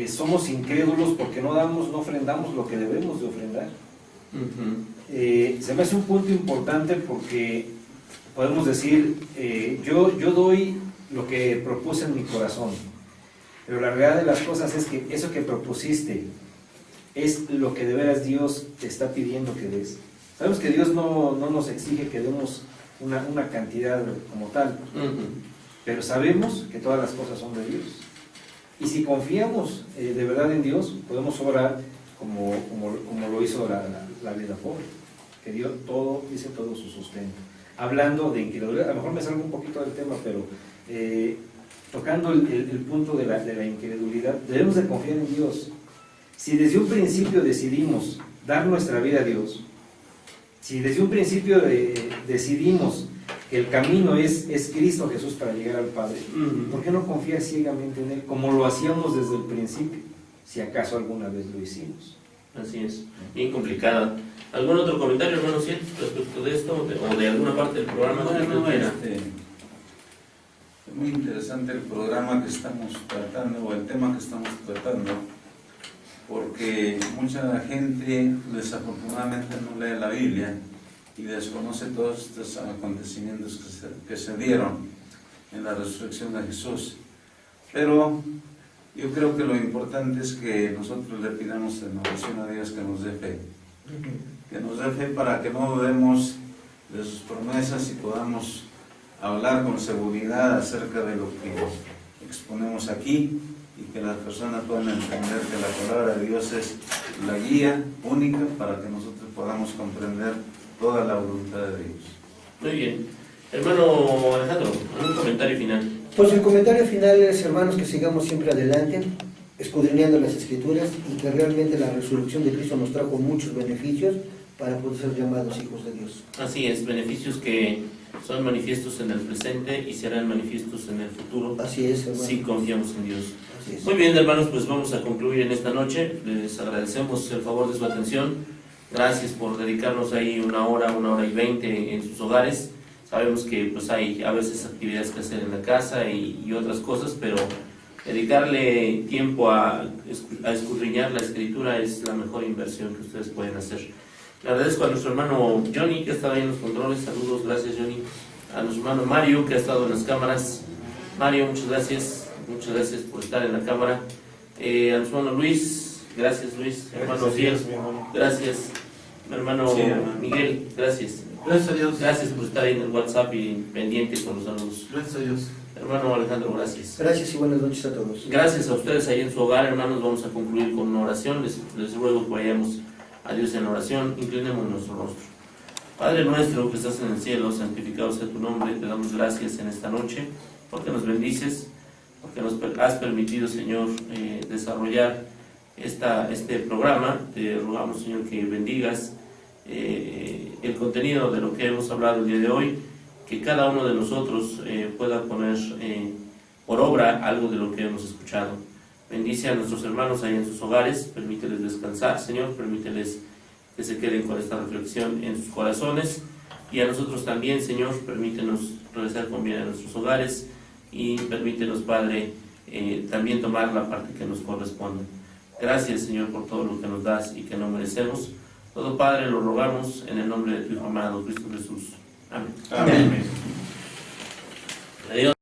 somos incrédulos porque no ofrendamos lo que debemos de ofrendar. Se me hace un punto importante porque podemos decir, yo doy lo que propuse en mi corazón, pero la realidad de las cosas es que eso que propusiste es lo que de veras Dios te está pidiendo que des. Sabemos que Dios no nos exige que demos una cantidad como tal, pero sabemos que todas las cosas son de Dios, y si confiamos de verdad en Dios, podemos orar como lo hizo la viuda pobre, que dio todo, dice todo su sustento. Hablando de incredulidad, a lo mejor me salgo un poquito del tema, pero tocando el punto de la incredulidad, debemos de confiar en Dios. Si desde un principio decidimos dar nuestra vida a Dios, si desde un principio decidimos que el camino es Cristo Jesús para llegar al Padre, ¿por qué no confiar ciegamente en Él como lo hacíamos desde el principio, si acaso alguna vez lo hicimos? Así es, bien complicada. ¿Algún otro comentario, hermano Ciel, respecto de esto o de alguna parte del programa? Es muy interesante el programa que estamos tratando, o el tema que estamos tratando, porque mucha gente desafortunadamente no lee la Biblia y desconoce todos estos acontecimientos que se dieron. en la resurrección de Jesús. Pero yo creo que lo importante es que nosotros le pidamos en oración a Dios que nos dé fe. Que nos dé fe para que no dudemos de sus promesas y podamos hablar con seguridad acerca de lo que exponemos aquí y que las personas puedan entender que la palabra de Dios es la guía única para que nosotros podamos comprender toda la voluntad de Dios. Muy bien. Hermano Alejandro, un comentario final. Pues el comentario final es, hermanos, que sigamos siempre adelante, escudriñando las Escrituras y que realmente la resurrección de Cristo nos trajo muchos beneficios para poder ser llamados hijos de Dios. Así es, beneficios que son manifiestos en el presente y serán manifiestos en el futuro. Así es, hermano. Si confiamos en Dios. Así es. Muy bien, hermanos, pues vamos a concluir en esta noche. Les agradecemos el favor de su atención. Gracias por dedicarnos ahí 1 hora, 1 hora y 20 en sus hogares. Sabemos que pues hay a veces actividades que hacer en la casa y otras cosas, pero dedicarle tiempo a escudriñar la Escritura es la mejor inversión que ustedes pueden hacer. Le agradezco a nuestro hermano Johnny, que ha estado ahí en los controles. Saludos, gracias Johnny. A nuestro hermano Mario, que ha estado en las cámaras. Mario, muchas gracias por estar en la cámara. A nuestro hermano Luis, gracias Luis. Hermano Fiel, gracias. Mi hermano Miguel, gracias. Gracias a Dios. Gracias por estar ahí en el WhatsApp y pendiente con los saludos. Gracias a Dios. Hermano Alejandro, gracias. Gracias y buenas noches a todos. Gracias a ustedes ahí en su hogar, hermanos. Vamos a concluir con una oración. Les ruego que vayamos a Dios en oración. Inclinemos nuestro rostro. Padre nuestro que estás en el cielo, santificado sea tu nombre. Te damos gracias en esta noche porque nos bendices, porque nos has permitido, Señor, desarrollar este programa. Te rogamos, Señor, que bendigas el contenido de lo que hemos hablado el día de hoy, que cada uno de nosotros pueda poner por obra algo de lo que hemos escuchado. Bendice a nuestros hermanos ahí en sus hogares, permíteles descansar, Señor, permíteles que se queden con esta reflexión en sus corazones, y a nosotros también, Señor, permítenos regresar con bien a nuestros hogares y permítenos, Padre, también tomar la parte que nos corresponde. Gracias, Señor, por todo lo que nos das y que no merecemos. Todo, Padre, lo rogamos en el nombre de tu Hijo amado, Cristo Jesús. Amén. Amén. Adiós.